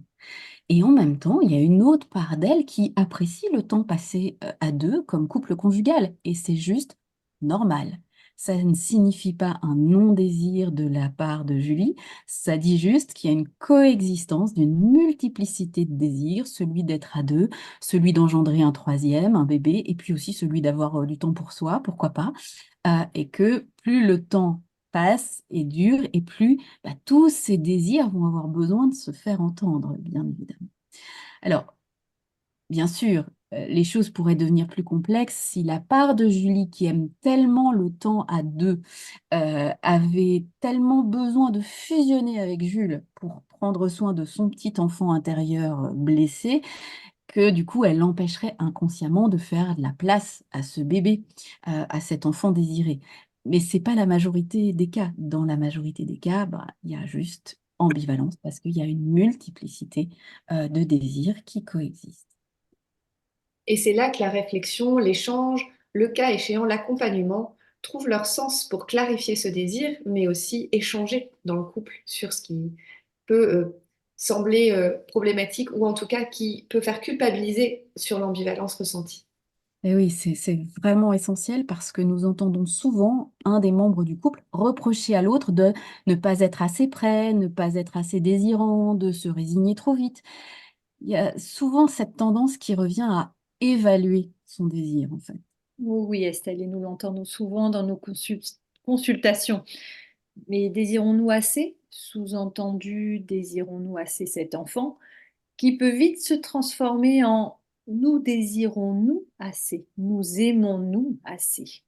Et en même temps, il y a une autre part d'elle qui apprécie le temps passé à deux comme couple conjugal. Et c'est juste normal. Ça ne signifie pas un non-désir de la part de Julie. Ça dit juste qu'il y a une coexistence d'une multiplicité de désirs, celui d'être à deux, celui d'engendrer un troisième, un bébé, et puis aussi celui d'avoir du temps pour soi, pourquoi pas. Et que plus le temps passe et dure, et plus tous ces désirs vont avoir besoin de se faire entendre, bien évidemment. Alors, bien sûr, les choses pourraient devenir plus complexes si la part de Julie qui aime tellement le temps à deux avait tellement besoin de fusionner avec Jules pour prendre soin de son petit enfant intérieur blessé que du coup, elle l'empêcherait inconsciemment de faire de la place à ce bébé, à cet enfant désiré. Mais c'est pas la majorité des cas. Dans la majorité des cas, il y a juste ambivalence parce qu'il y a une multiplicité de désirs qui coexistent. Et c'est là que la réflexion, l'échange, le cas échéant, l'accompagnement trouvent leur sens pour clarifier ce désir, mais aussi échanger dans le couple sur ce qui peut sembler problématique ou en tout cas qui peut faire culpabiliser sur l'ambivalence ressentie. Et oui, c'est vraiment essentiel parce que nous entendons souvent un des membres du couple reprocher à l'autre de ne pas être assez près, ne pas être assez désirant, de se résigner trop vite. Il y a souvent cette tendance qui revient à évaluer son désir, en fait. Oui, oui, Estelle, et nous l'entendons souvent dans nos consultations. Mais désirons-nous assez? Sous-entendu, désirons-nous assez cet enfant? Qui peut vite se transformer en nous désirons-nous assez? Nous aimons-nous assez?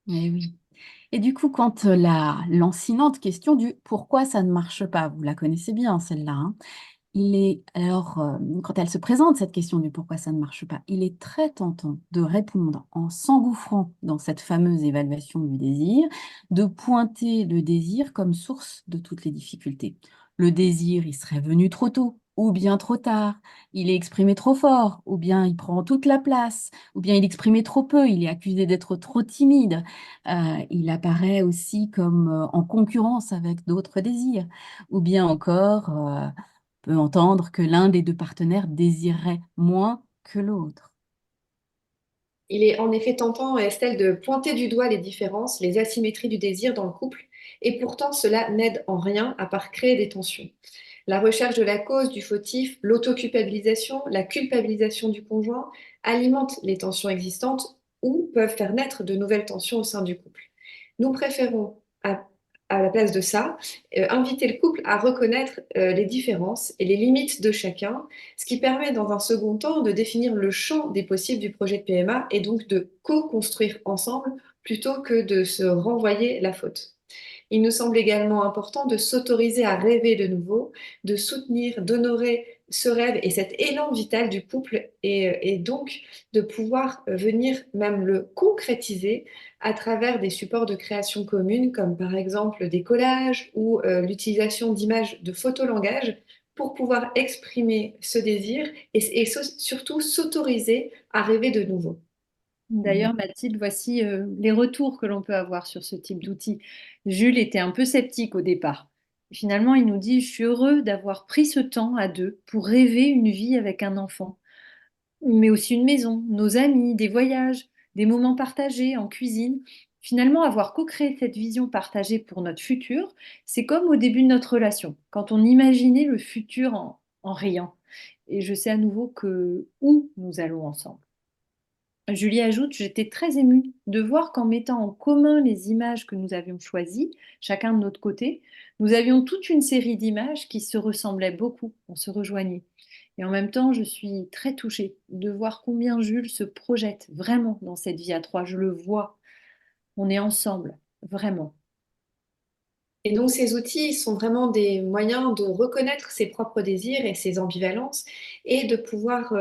Eh oui. Et du coup, quand la lancinante question du pourquoi ça ne marche pas, vous la connaissez bien celle-là, hein, quand elle se présente, cette question du pourquoi ça ne marche pas, il est très tentant de répondre en s'engouffrant dans cette fameuse évaluation du désir, de pointer le désir comme source de toutes les difficultés. Le désir, il serait venu trop tôt, ou bien trop tard, il est exprimé trop fort, ou bien il prend toute la place, ou bien il est exprimé trop peu, il est accusé d'être trop timide. Il apparaît aussi comme en concurrence avec d'autres désirs, ou bien encore peut entendre que l'un des deux partenaires désirerait moins que l'autre. Il est en effet tentant, Estelle, de pointer du doigt les différences, les asymétries du désir dans le couple, et pourtant cela n'aide en rien à part créer des tensions. La recherche de la cause du fautif, l'autoculpabilisation, la culpabilisation du conjoint alimentent les tensions existantes ou peuvent faire naître de nouvelles tensions au sein du couple. Nous préférons, à la place de ça, inviter le couple à reconnaître les différences et les limites de chacun, ce qui permet dans un second temps de définir le champ des possibles du projet de PMA et donc de co-construire ensemble plutôt que de se renvoyer la faute. Il nous semble également important de s'autoriser à rêver de nouveau, de soutenir, d'honorer ce rêve et cet élan vital du couple et donc de pouvoir venir même le concrétiser à travers des supports de création commune comme par exemple des collages ou l'utilisation d'images de photolangage pour pouvoir exprimer ce désir et surtout s'autoriser à rêver de nouveau. D'ailleurs, Mathilde, voici les retours que l'on peut avoir sur ce type d'outil. Jules était un peu sceptique au départ. Finalement, il nous dit, je suis heureux d'avoir pris ce temps à deux pour rêver une vie avec un enfant, mais aussi une maison, nos amis, des voyages, des moments partagés en cuisine. Finalement, avoir co-créé cette vision partagée pour notre futur, c'est comme au début de notre relation, quand on imaginait le futur en riant. Et je sais à nouveau que où nous allons ensemble. Julie ajoute, j'étais très émue de voir qu'en mettant en commun les images que nous avions choisies, chacun de notre côté, nous avions toute une série d'images qui se ressemblaient beaucoup, on se rejoignait. Et en même temps, je suis très touchée de voir combien Jules se projette vraiment dans cette vie à trois. Je le vois, on est ensemble, vraiment. Et donc, ces outils sont vraiment des moyens de reconnaître ses propres désirs et ses ambivalences et de pouvoir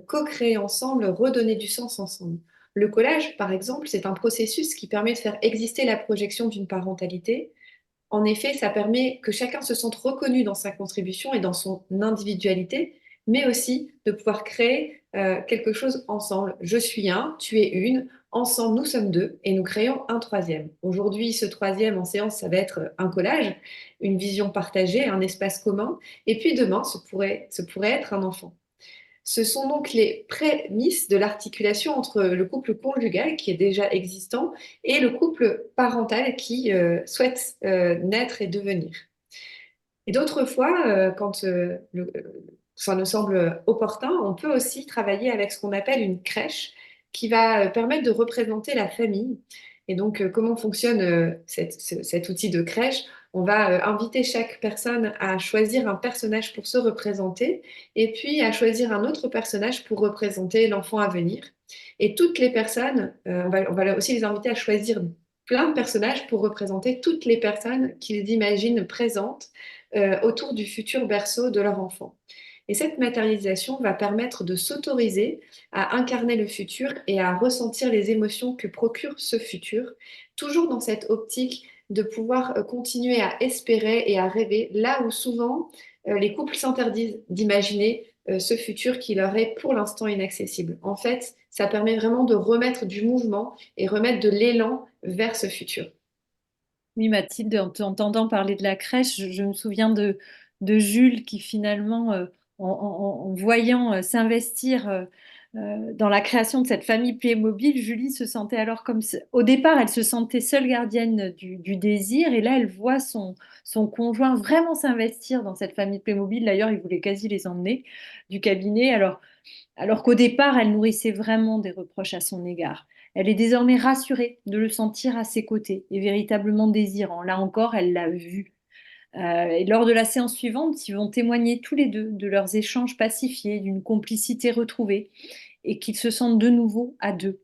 co-créer ensemble, redonner du sens ensemble. Le collage, par exemple, c'est un processus qui permet de faire exister la projection d'une parentalité. En effet, ça permet que chacun se sente reconnu dans sa contribution et dans son individualité, mais aussi de pouvoir créer quelque chose ensemble. Je suis un, tu es une, ensemble nous sommes deux et nous créons un troisième. Aujourd'hui, ce troisième en séance, ça va être un collage, une vision partagée, un espace commun, et puis demain, ce pourrait être un enfant. Ce sont donc les prémices de l'articulation entre le couple conjugal qui est déjà existant et le couple parental qui souhaite naître et devenir. Et d'autres fois, quand ça nous semble opportun, on peut aussi travailler avec ce qu'on appelle une crèche qui va permettre de représenter la famille. Et donc, comment fonctionne cet outil de crèche? On va inviter chaque personne à choisir un personnage pour se représenter et puis à choisir un autre personnage pour représenter l'enfant à venir. Et toutes les personnes, on va aussi les inviter à choisir plein de personnages pour représenter toutes les personnes qu'ils imaginent présentes autour du futur berceau de leur enfant. Et cette matérialisation va permettre de s'autoriser à incarner le futur et à ressentir les émotions que procure ce futur, toujours dans cette optique de pouvoir continuer à espérer et à rêver, là où souvent les couples s'interdisent d'imaginer ce futur qui leur est pour l'instant inaccessible. En fait, ça permet vraiment de remettre du mouvement et remettre de l'élan vers ce futur. Oui, Mathilde, en t'entendant parler de la crèche, je me souviens de Jules qui finalement, en voyant s'investir dans la création de cette famille Playmobil, Julie se sentait alors comme... Au départ, elle se sentait seule gardienne du désir, et là, elle voit son conjoint vraiment s'investir dans cette famille Playmobil. D'ailleurs, il voulait quasi les emmener du cabinet. Alors qu'au départ, elle nourrissait vraiment des reproches à son égard. Elle est désormais rassurée de le sentir à ses côtés et véritablement désirant. Là encore, elle l'a vu. Et lors de la séance suivante, ils vont témoigner tous les deux de leurs échanges pacifiés, d'une complicité retrouvée et qu'ils se sentent de nouveau à deux.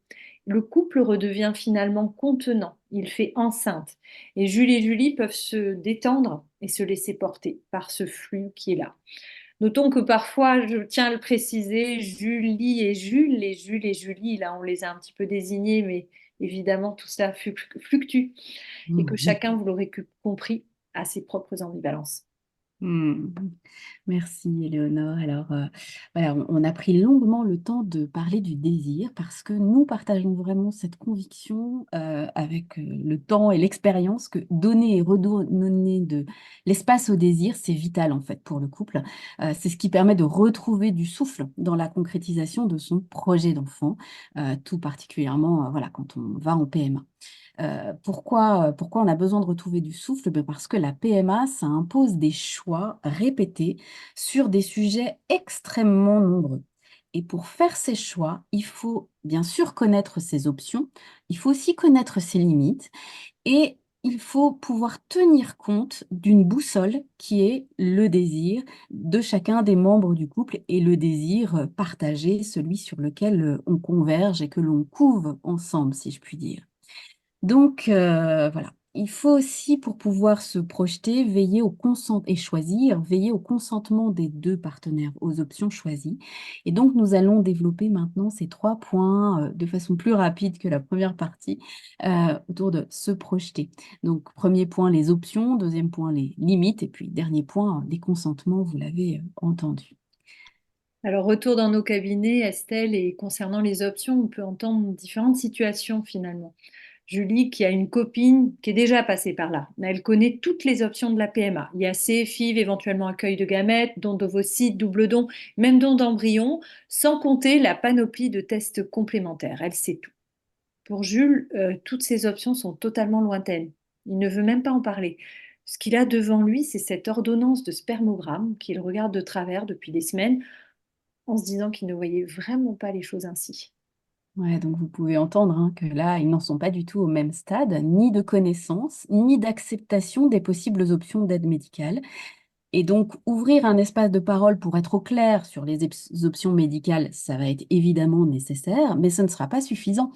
Le couple redevient finalement contenant, il fait enceinte et Jules et Julie peuvent se détendre et se laisser porter par ce flux qui est là. Notons que parfois, je tiens à le préciser, Julie et Jules, les Jules et Julie, là on les a un petit peu désignés, mais évidemment tout ça fluctue et que Mhm. chacun, vous l'aurez compris, a ses propres ambivalences. Hmm. Merci, Éléonore. Alors, voilà, on a pris longuement le temps de parler du désir parce que nous partageons vraiment cette conviction avec le temps et l'expérience que donner et redonner de l'espace au désir, c'est vital en fait pour le couple. C'est ce qui permet de retrouver du souffle dans la concrétisation de son projet d'enfant, tout particulièrement voilà, quand on va en PMA. Pourquoi on a besoin de retrouver du souffle? Ben, parce que la PMA, ça impose des choix répétés sur des sujets extrêmement nombreux. Et pour faire ces choix, il faut bien sûr connaître ses options, il faut aussi connaître ses limites et il faut pouvoir tenir compte d'une boussole qui est le désir de chacun des membres du couple et le désir partagé, celui sur lequel on converge et que l'on couve ensemble, si je puis dire. Donc, voilà. Il faut aussi, pour pouvoir se projeter, veiller au et choisir, veiller au consentement des deux partenaires, aux options choisies. Et donc, nous allons développer maintenant ces 3 points de façon plus rapide que la première partie autour de se projeter. Donc, premier point, les options, deuxième point, les limites, et puis dernier point, les consentements, vous l'avez entendu. Alors, retour dans nos cabinets, Estelle, et concernant les options, on peut entendre différentes situations finalement. Julie, qui a une copine qui est déjà passée par là. Elle connaît toutes les options de la PMA. IAC, FIV, éventuellement accueil de gamètes, don d'ovocytes, double don, même don d'embryons, sans compter la panoplie de tests complémentaires. Elle sait tout. Pour Jules, toutes ces options sont totalement lointaines. Il ne veut même pas en parler. Ce qu'il a devant lui, c'est cette ordonnance de spermogramme qu'il regarde de travers depuis des semaines en se disant qu'il ne voyait vraiment pas les choses ainsi. Ouais, donc vous pouvez entendre hein, que là, ils n'en sont pas du tout au même stade, ni de connaissance, ni d'acceptation des possibles options d'aide médicale. Et donc, ouvrir un espace de parole pour être au clair sur les options médicales, ça va être évidemment nécessaire, mais ce ne sera pas suffisant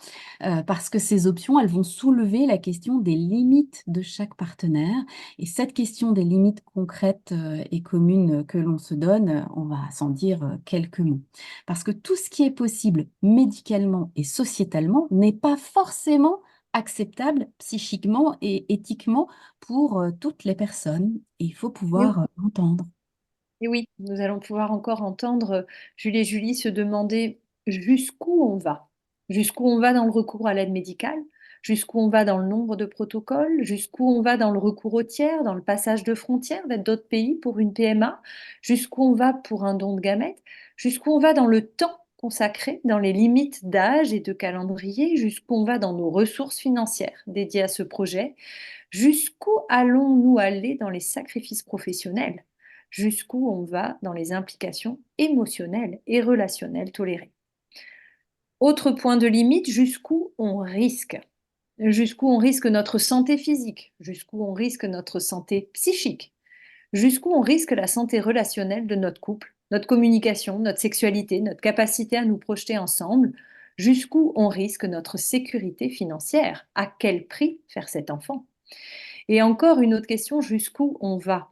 parce que ces options, elles vont soulever la question des limites de chaque partenaire. Et cette question des limites concrètes et communes que l'on se donne, on va s'en dire quelques mots. Parce que tout ce qui est possible médicalement et sociétalement n'est pas forcément acceptable psychiquement et éthiquement pour toutes les personnes. Et il faut pouvoir entendre. Et oui, nous allons pouvoir encore entendre Julie et Julie se demander jusqu'où on va. Jusqu'où on va dans le recours à l'aide médicale, jusqu'où on va dans le nombre de protocoles, jusqu'où on va dans le recours au tiers, dans le passage de frontières vers d'autres pays pour une PMA, jusqu'où on va pour un don de gamètes, jusqu'où on va dans le temps consacré, dans les limites d'âge et de calendrier, jusqu'où on va dans nos ressources financières dédiées à ce projet, jusqu'où allons-nous aller dans les sacrifices professionnels? Jusqu'où on va dans les implications émotionnelles et relationnelles tolérées. Autre point de limite, jusqu'où on risque. Jusqu'où on risque notre santé physique, jusqu'où on risque notre santé psychique, jusqu'où on risque la santé relationnelle de notre couple, notre communication, notre sexualité, notre capacité à nous projeter ensemble, jusqu'où on risque notre sécurité financière, à quel prix faire cet enfant. Et encore une autre question, jusqu'où on va?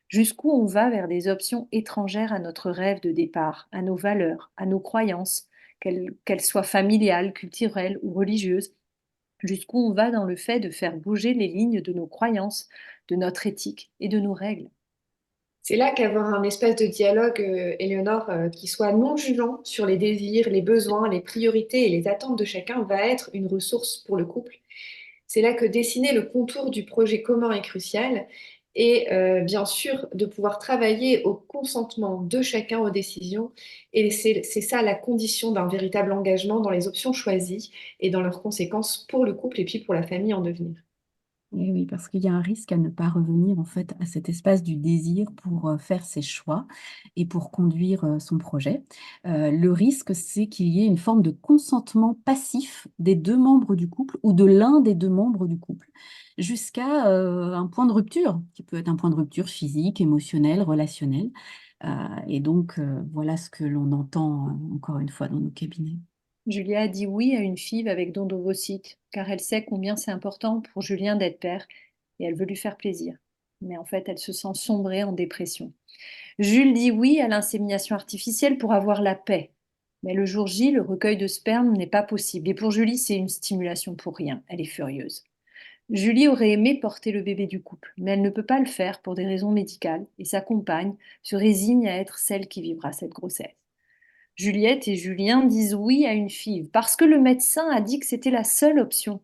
Jusqu'où on va vers des options étrangères à notre rêve de départ, à nos valeurs, à nos croyances, qu'elles soient familiales, culturelles ou religieuses? Jusqu'où on va dans le fait de faire bouger les lignes de nos croyances, de notre éthique et de nos règles? C'est là qu'avoir un espace de dialogue, Éléonore, qui soit non jugeant sur les désirs, les besoins, les priorités et les attentes de chacun va être une ressource pour le couple. C'est là que dessiner le contour du projet commun est crucial et bien sûr de pouvoir travailler au consentement de chacun aux décisions. Et c'est ça la condition d'un véritable engagement dans les options choisies et dans leurs conséquences pour le couple et puis pour la famille en devenir. Et oui, parce qu'il y a un risque à ne pas revenir en fait à cet espace du désir pour faire ses choix et pour conduire son projet. Le risque, c'est qu'il y ait une forme de consentement passif des deux membres du couple ou de l'un des deux membres du couple, jusqu'à un point de rupture, qui peut être un point de rupture physique, émotionnel, relationnel. Et donc, voilà ce que l'on entend encore une fois dans nos cabinets. Julia a dit oui à une FIV avec don d'ovocytes, car elle sait combien c'est important pour Julien d'être père, et elle veut lui faire plaisir. Mais en fait, elle se sent sombrer en dépression. Jules dit oui à l'insémination artificielle pour avoir la paix. Mais le jour J, le recueil de sperme n'est pas possible. Et pour Julie, c'est une stimulation pour rien. Elle est furieuse. Julie aurait aimé porter le bébé du couple, mais elle ne peut pas le faire pour des raisons médicales, et sa compagne se résigne à être celle qui vivra cette grossesse. Juliette et Julien disent oui à une FIV parce que le médecin a dit que c'était la seule option.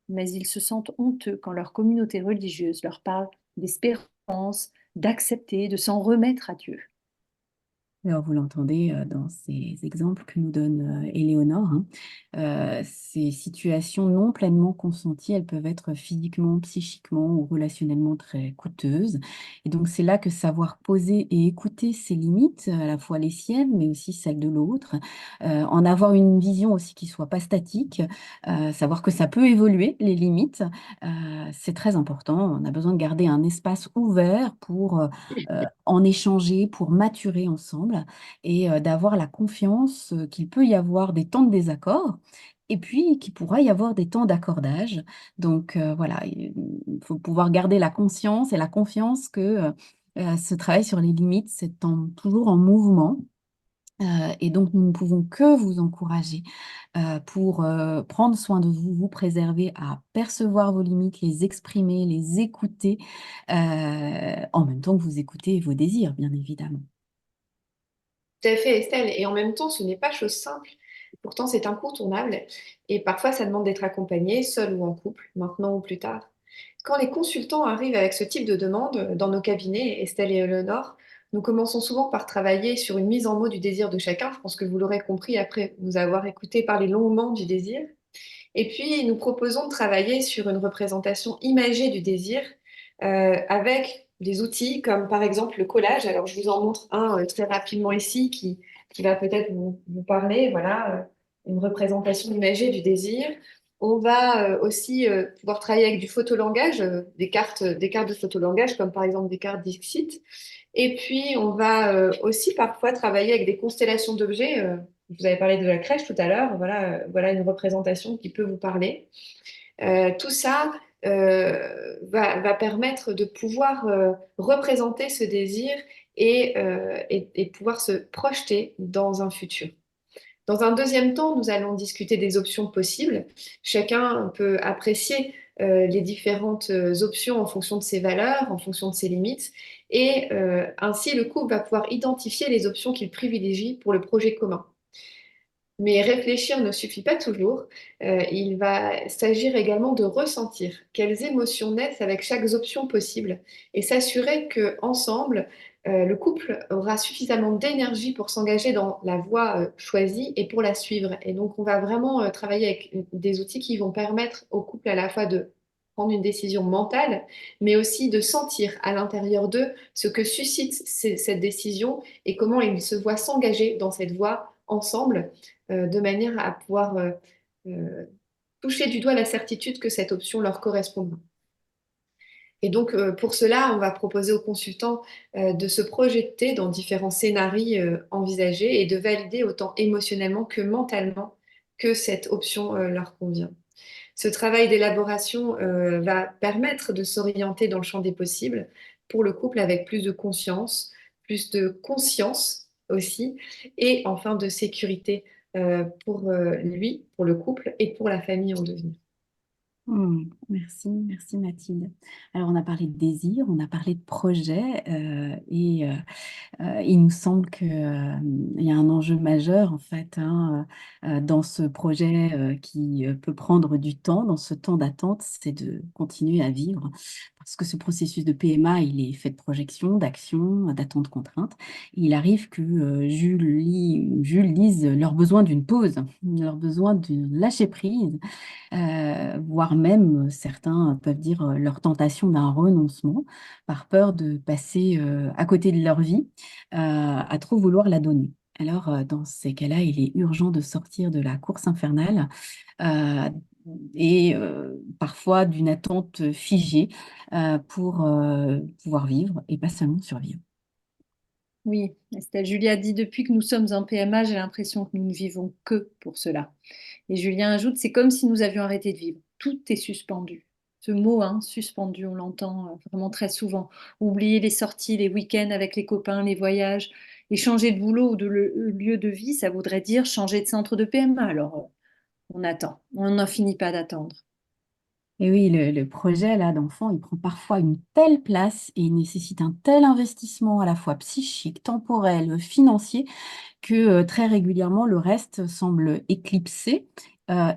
Mais ils se sentent honteux quand leur communauté religieuse leur parle d'espérance, d'accepter, de s'en remettre à Dieu. Alors, vous l'entendez dans ces exemples que nous donne Éléonore, hein, ces situations non pleinement consenties, elles peuvent être physiquement, psychiquement ou relationnellement très coûteuses. Et donc, c'est là que savoir poser et écouter ses limites, à la fois les siennes, mais aussi celles de l'autre, en avoir une vision aussi qui soit pas statique, savoir que ça peut évoluer, les limites, c'est très important. On a besoin de garder un espace ouvert pour en échanger, pour maturer ensemble et d'avoir la confiance qu'il peut y avoir des temps de désaccord et puis qu'il pourra y avoir des temps d'accordage. Donc voilà, il faut pouvoir garder la conscience et la confiance que ce travail sur les limites, toujours en mouvement. Et donc, nous ne pouvons que vous encourager pour prendre soin de vous, vous préserver, à percevoir vos limites, les exprimer, les écouter, en même temps que vous écoutez vos désirs, bien évidemment. Tout à fait, Estelle. Et en même temps, ce n'est pas chose simple. Pourtant, c'est incontournable. Et parfois, ça demande d'être accompagné, seul ou en couple, maintenant ou plus tard. Quand les consultants arrivent avec ce type de demande dans nos cabinets, Estelle et Eleonore, nous commençons souvent par travailler sur une mise en mots du désir de chacun. Je pense que vous l'aurez compris après nous avoir écouté parler longuement du désir. Et puis, nous proposons de travailler sur une représentation imagée du désir avec des outils comme par exemple le collage. Alors, je vous en montre un très rapidement ici qui va peut-être vous parler. Voilà, une représentation imagée du désir. On va aussi pouvoir travailler avec du photolangage, des cartes de photolangage comme par exemple des cartes Dixit. Et puis, on va aussi parfois travailler avec des constellations d'objets. Vous avez parlé de la crèche tout à l'heure. Voilà une représentation qui peut vous parler. Tout ça va permettre de pouvoir représenter ce désir et pouvoir se projeter dans un futur. Dans un deuxième temps, nous allons discuter des options possibles. Chacun peut apprécier les différentes options en fonction de ses valeurs, en fonction de ses limites. Et ainsi, le couple va pouvoir identifier les options qu'il privilégie pour le projet commun. Mais réfléchir ne suffit pas toujours. Il va s'agir également de ressentir quelles émotions naissent avec chaque option possible et s'assurer que ensemble, le couple aura suffisamment d'énergie pour s'engager dans la voie choisie et pour la suivre. Et donc, on va vraiment travailler avec des outils qui vont permettre au couple à la fois de prendre une décision mentale, mais aussi de sentir à l'intérieur d'eux ce que suscite cette décision et comment ils se voient s'engager dans cette voie ensemble de manière à pouvoir euh, toucher du doigt la certitude que cette option leur correspondra. Et donc, pour cela, on va proposer aux consultants de se projeter dans différents scénarios envisagés et de valider autant émotionnellement que mentalement que cette option leur convient. Ce travail d'élaboration va permettre de s'orienter dans le champ des possibles pour le couple avec plus de conscience, plus de conscience aussi, et enfin de sécurité pour lui, pour le couple et pour la famille en devenir. Merci, merci Mathilde. Alors, on a parlé de désir, on a parlé de projet, et il nous semble qu'il y a un enjeu majeur en fait, hein, dans ce projet qui peut prendre du temps, dans ce temps d'attente, c'est de continuer à vivre. Parce que ce processus de PMA, il est fait de projection, d'action, d'attente contrainte. Il arrive que Jules dise leur besoin d'une pause, leur besoin de lâcher prise, voire même certains peuvent dire leur tentation d'un renoncement par peur de passer à côté de leur vie à trop vouloir la donner. Alors, dans ces cas-là, il est urgent de sortir de la course infernale euh, et parfois d'une attente figée pour pouvoir vivre et pas seulement survivre. Oui, Estelle, Julia a dit depuis que nous sommes en PMA, j'ai l'impression que nous ne vivons que pour cela. Et Julien ajoute, c'est comme si nous avions arrêté de vivre. Tout est suspendu. Ce mot, hein, suspendu, on l'entend vraiment très souvent. Oublier les sorties, les week-ends avec les copains, les voyages. Et changer de boulot ou de lieu de vie, ça voudrait dire changer de centre de PMA. Alors, on attend. On n'en finit pas d'attendre. Et oui, le projet là d'enfant, il prend parfois une telle place et il nécessite un tel investissement à la fois psychique, temporel, financier, que très régulièrement le reste semble éclipsé.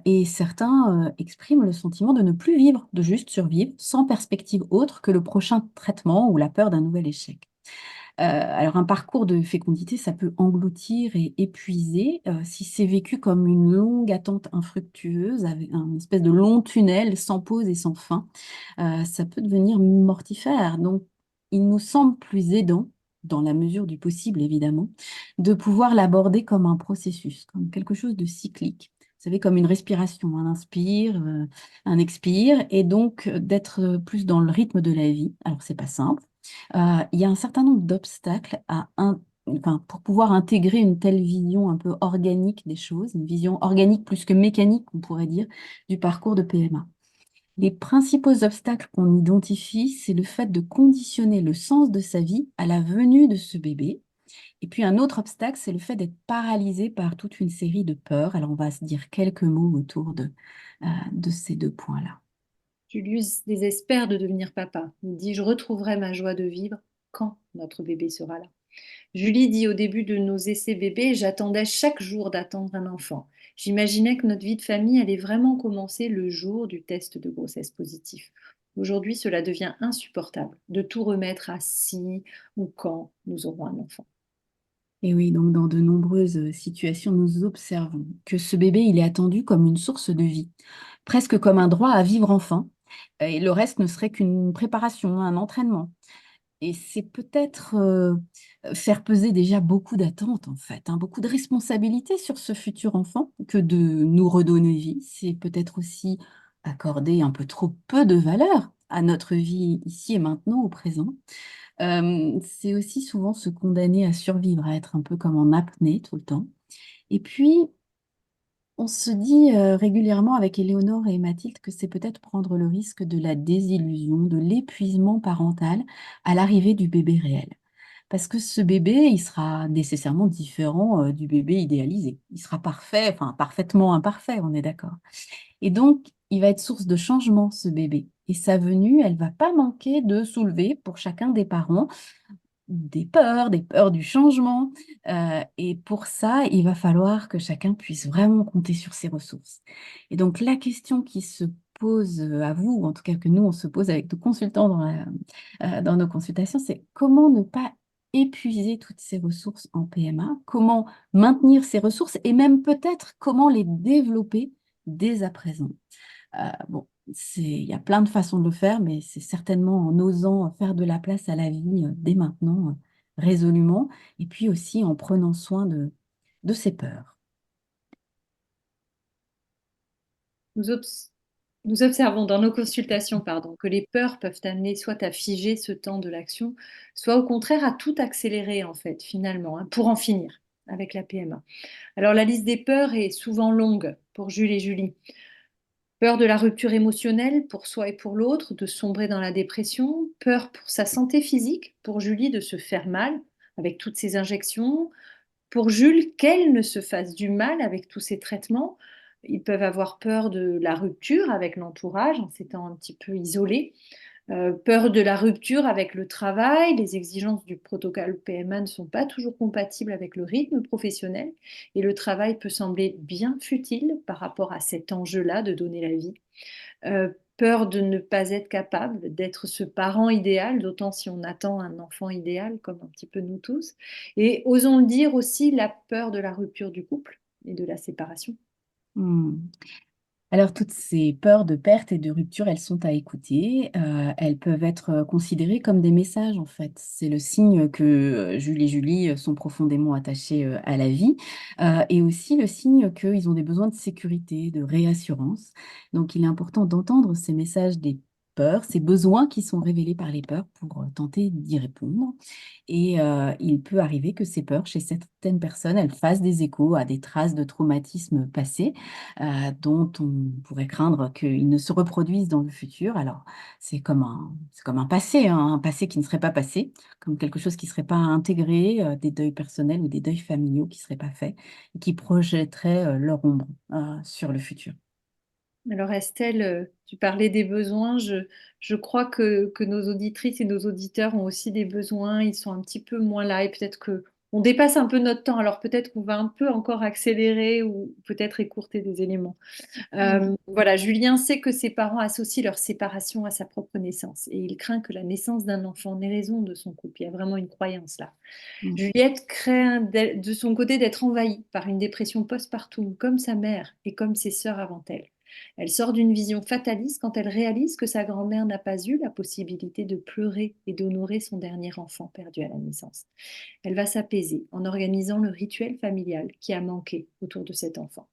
Et certains expriment le sentiment de ne plus vivre, de juste survivre, sans perspective autre que le prochain traitement ou la peur d'un nouvel échec. Alors un parcours de fécondité, ça peut engloutir et épuiser si c'est vécu comme une longue attente infructueuse, avec un espèce de long tunnel sans pause et sans fin. Ça peut devenir mortifère. Donc, il nous semble plus aidant, dans la mesure du possible évidemment, de pouvoir l'aborder comme un processus, comme quelque chose de cyclique. Vous savez, comme une respiration, un inspire, un expire, et donc d'être plus dans le rythme de la vie. Alors, c'est pas simple. Il y a un certain nombre d'obstacles enfin, pour pouvoir intégrer une telle vision un peu organique des choses, une vision organique plus que mécanique, on pourrait dire, du parcours de PMA. Les principaux obstacles qu'on identifie, c'est le fait de conditionner le sens de sa vie à la venue de ce bébé. Et puis un autre obstacle, c'est le fait d'être paralysé par toute une série de peurs. Alors on va se dire quelques mots autour de ces deux points-là. Julius désespère de devenir papa. Il dit: je retrouverai ma joie de vivre quand notre bébé sera là. Julie dit: au début de nos essais bébés, j'attendais chaque jour d'attendre un enfant. J'imaginais que notre vie de famille allait vraiment commencer le jour du test de grossesse positif. Aujourd'hui, cela devient insupportable de tout remettre à si ou quand nous aurons un enfant. Et oui, donc dans de nombreuses situations, nous observons que ce bébé, il est attendu comme une source de vie, presque comme un droit à vivre enfin. Et le reste ne serait qu'une préparation, un entraînement. Et c'est peut-être faire peser déjà beaucoup d'attentes, en fait, hein, beaucoup de responsabilités sur ce futur enfant que de nous redonner vie. C'est peut-être aussi accorder un peu trop peu de valeur à notre vie ici et maintenant, au présent. C'est aussi souvent se condamner à survivre, à être un peu comme en apnée tout le temps. Et puis, on se dit régulièrement avec Éléonore et Mathilde que c'est peut-être prendre le risque de la désillusion, de l'épuisement parental à l'arrivée du bébé réel. Parce que ce bébé, il sera nécessairement différent du bébé idéalisé. Il sera parfait, enfin parfaitement imparfait, on est d'accord. Et donc, il va être source de changement, ce bébé. Et sa venue, elle va pas manquer de soulever pour chacun des parents des peurs du changement. Et pour ça, il va falloir que chacun puisse vraiment compter sur ses ressources. Et donc, la question qui se pose à vous, ou en tout cas que nous, on se pose avec nos consultants dans nos consultations, c'est comment ne pas épuiser toutes ces ressources en PMA, comment maintenir ces ressources et même peut-être comment les développer dès à présent. Bon, il y a plein de façons de le faire, mais c'est certainement en osant faire de la place à la vie dès maintenant, résolument, et puis aussi en prenant soin de ses peurs. Nous, nous observons dans nos consultations, pardon, que les peurs peuvent amener soit à figer ce temps de l'action, soit au contraire à tout accélérer en fait, finalement, hein, pour en finir avec la PMA. Alors la liste des peurs est souvent longue pour Jules et Julie. Peur de la rupture émotionnelle pour soi et pour l'autre, de sombrer dans la dépression, peur pour sa santé physique, pour Julie de se faire mal avec toutes ces injections, pour Jules qu'elle ne se fasse du mal avec tous ces traitements. Ils peuvent avoir peur de la rupture avec l'entourage en s'étant un petit peu isolés. Peur de la rupture avec le travail, les exigences du protocole PMA ne sont pas toujours compatibles avec le rythme professionnel et le travail peut sembler bien futile par rapport à cet enjeu-là de donner la vie. Peur de ne pas être capable d'être ce parent idéal, d'autant si on attend un enfant idéal, comme un petit peu nous tous. Et osons le dire aussi, la peur de la rupture du couple et de la séparation. Hmm. Alors, toutes ces peurs de perte et de rupture, elles sont à écouter. Elles peuvent être considérées comme des messages, en fait. C'est le signe que Jules et Julie sont profondément attachés à la vie et aussi le signe qu'ils ont des besoins de sécurité, de réassurance. Donc, il est important d'entendre ces messages des peurs, ces besoins qui sont révélés par les peurs pour tenter d'y répondre. Et il peut arriver que ces peurs, chez certaines personnes, elles fassent des échos à des traces de traumatismes passés dont on pourrait craindre qu'ils ne se reproduisent dans le futur. Alors, c'est comme un passé, hein, un passé qui ne serait pas passé, comme quelque chose qui ne serait pas intégré, des deuils personnels ou des deuils familiaux qui ne seraient pas faits, et qui projetteraient leur ombre sur le futur. Alors Estelle, tu parlais des besoins. Je crois que nos auditrices et nos auditeurs ont aussi des besoins. Ils sont un petit peu moins là et peut-être que On dépasse un peu notre temps, alors peut-être qu'on va un peu encore accélérer ou peut-être écourter des éléments. Mm. Voilà, Julien sait que ses parents associent leur séparation à sa propre naissance et il craint que la naissance d'un enfant n'ait raison de son couple. Il y a vraiment une croyance là. Mm. Juliette craint de son côté d'être envahie par une dépression postpartum comme sa mère et comme ses sœurs avant elle. Elle sort d'une vision fataliste quand elle réalise que sa grand-mère n'a pas eu la possibilité de pleurer et d'honorer son dernier enfant perdu à la naissance. Elle va s'apaiser en organisant le rituel familial qui a manqué autour de cet enfant.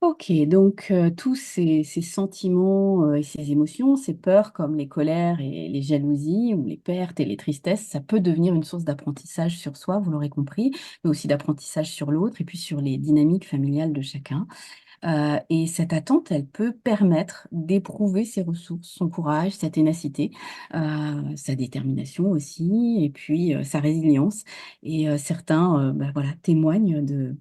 Ok, donc tous ces sentiments et ces émotions, ces peurs comme les colères et les jalousies ou les pertes et les tristesses, ça peut devenir une source d'apprentissage sur soi, vous l'aurez compris, mais aussi d'apprentissage sur l'autre et puis sur les dynamiques familiales de chacun. Et cette attente, elle peut permettre d'éprouver ses ressources, son courage, sa ténacité, sa détermination aussi, et puis sa résilience. Et certains bah, voilà, témoignent de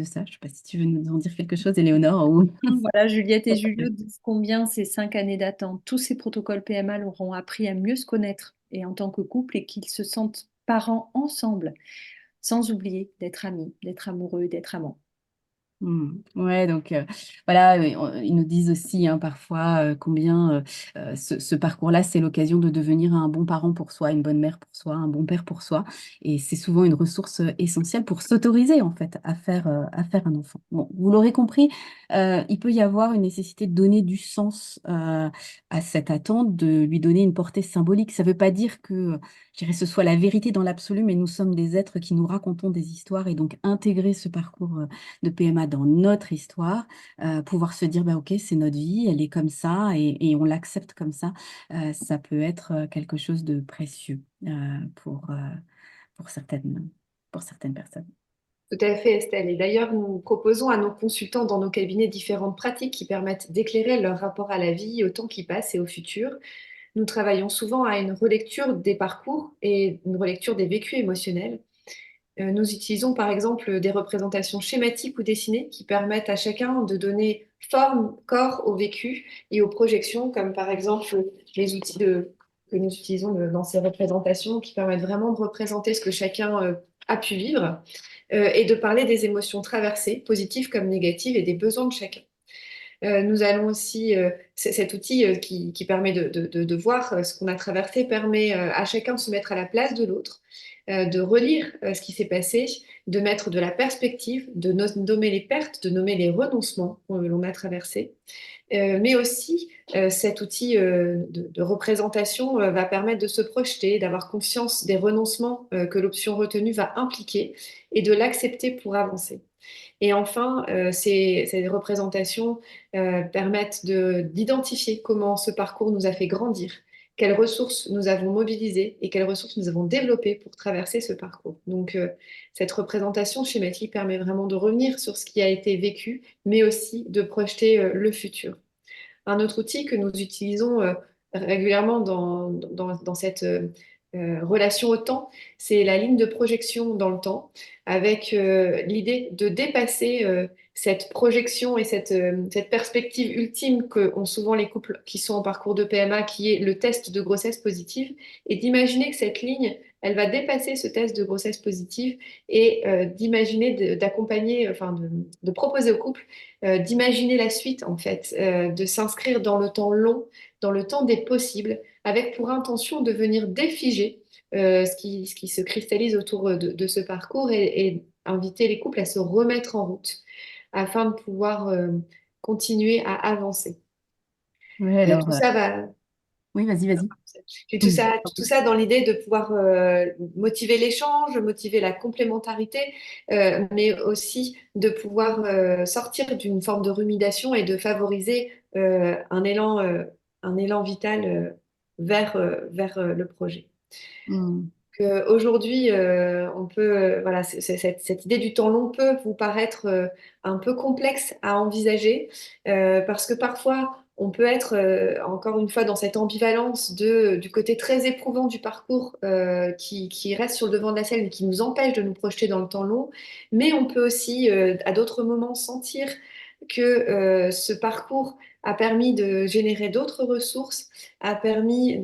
ça. Je ne sais pas si tu veux nous en dire quelque chose, Éléonore. Ou... Voilà, Juliette et Julio disent combien ces 5 années d'attente, tous ces protocoles PMA leur ont appris à mieux se connaître et en tant que couple et qu'ils se sentent parents ensemble, sans oublier d'être amis, d'être amoureux, d'être amants. Ouais, donc voilà, ils nous disent aussi hein, parfois combien ce parcours-là, c'est l'occasion de devenir un bon parent pour soi, une bonne mère pour soi, un bon père pour soi. Et c'est souvent une ressource essentielle pour s'autoriser en fait à faire un enfant. Bon, vous l'aurez compris, il peut y avoir une nécessité de donner du sens à cette attente, de lui donner une portée symbolique. Ça ne veut pas dire que, je dirais, ce soit la vérité dans l'absolu, mais nous sommes des êtres qui nous racontons des histoires et donc intégrer ce parcours de PMA dans notre histoire, pouvoir se dire, bah, OK, c'est notre vie, elle est comme ça et on l'accepte comme ça peut être quelque chose de précieux pour pour certaines personnes. Tout à fait, Estelle. Et d'ailleurs, nous proposons à nos consultants dans nos cabinets différentes pratiques qui permettent d'éclairer leur rapport à la vie, au temps qui passe et au futur. Nous travaillons souvent à une relecture des parcours et une relecture des vécus émotionnels. Nous utilisons par exemple des représentations schématiques ou dessinées qui permettent à chacun de donner forme, corps au vécu et aux projections, comme par exemple les outils que nous utilisons dans ces représentations qui permettent vraiment de représenter ce que chacun a pu vivre et de parler des émotions traversées, positives comme négatives, et des besoins de chacun. Nous allons aussi, cet outil qui permet de voir ce qu'on a traversé permet à chacun de se mettre à la place de l'autre, de relire ce qui s'est passé, de mettre de la perspective, de nommer les pertes, de nommer les renoncements que l'on a traversés. Mais aussi, cet outil de représentation va permettre de se projeter, d'avoir conscience des renoncements que l'option retenue va impliquer et de l'accepter pour avancer. Et enfin, ces représentations permettent d'identifier comment ce parcours nous a fait grandir, quelles ressources nous avons mobilisées et quelles ressources nous avons développées pour traverser ce parcours. Donc, cette représentation schématique permet vraiment de revenir sur ce qui a été vécu, mais aussi de projeter le futur. Un autre outil que nous utilisons régulièrement dans cette relation au temps, c'est la ligne de projection dans le temps, avec l'idée de dépasser cette projection et cette perspective ultime que ont souvent les couples qui sont en parcours de PMA, qui est le test de grossesse positive, et d'imaginer que cette ligne, elle va dépasser ce test de grossesse positive et d'imaginer d'accompagner, enfin de proposer au couple d'imaginer la suite, en fait, de s'inscrire dans le temps long, dans le temps des possibles, avec pour intention de venir défiger ce qui se cristallise autour de ce parcours et inviter les couples à se remettre en route afin de pouvoir continuer à avancer. Ouais, alors, Tout ça va, oui, vas-y, vas-y. puis Mm. tout ça dans l'idée de pouvoir motiver l'échange, motiver la complémentarité, mais aussi de pouvoir sortir d'une forme de rumination et de favoriser un élan vital vers le projet. Mm. Aujourd'hui, on peut, voilà, cette idée du temps long peut vous paraître un peu complexe à envisager parce que parfois on peut être encore une fois dans cette ambivalence du côté très éprouvant du parcours qui reste sur le devant de la scène et qui nous empêche de nous projeter dans le temps long, mais on peut aussi à d'autres moments sentir que ce parcours a permis de générer d'autres ressources, a permis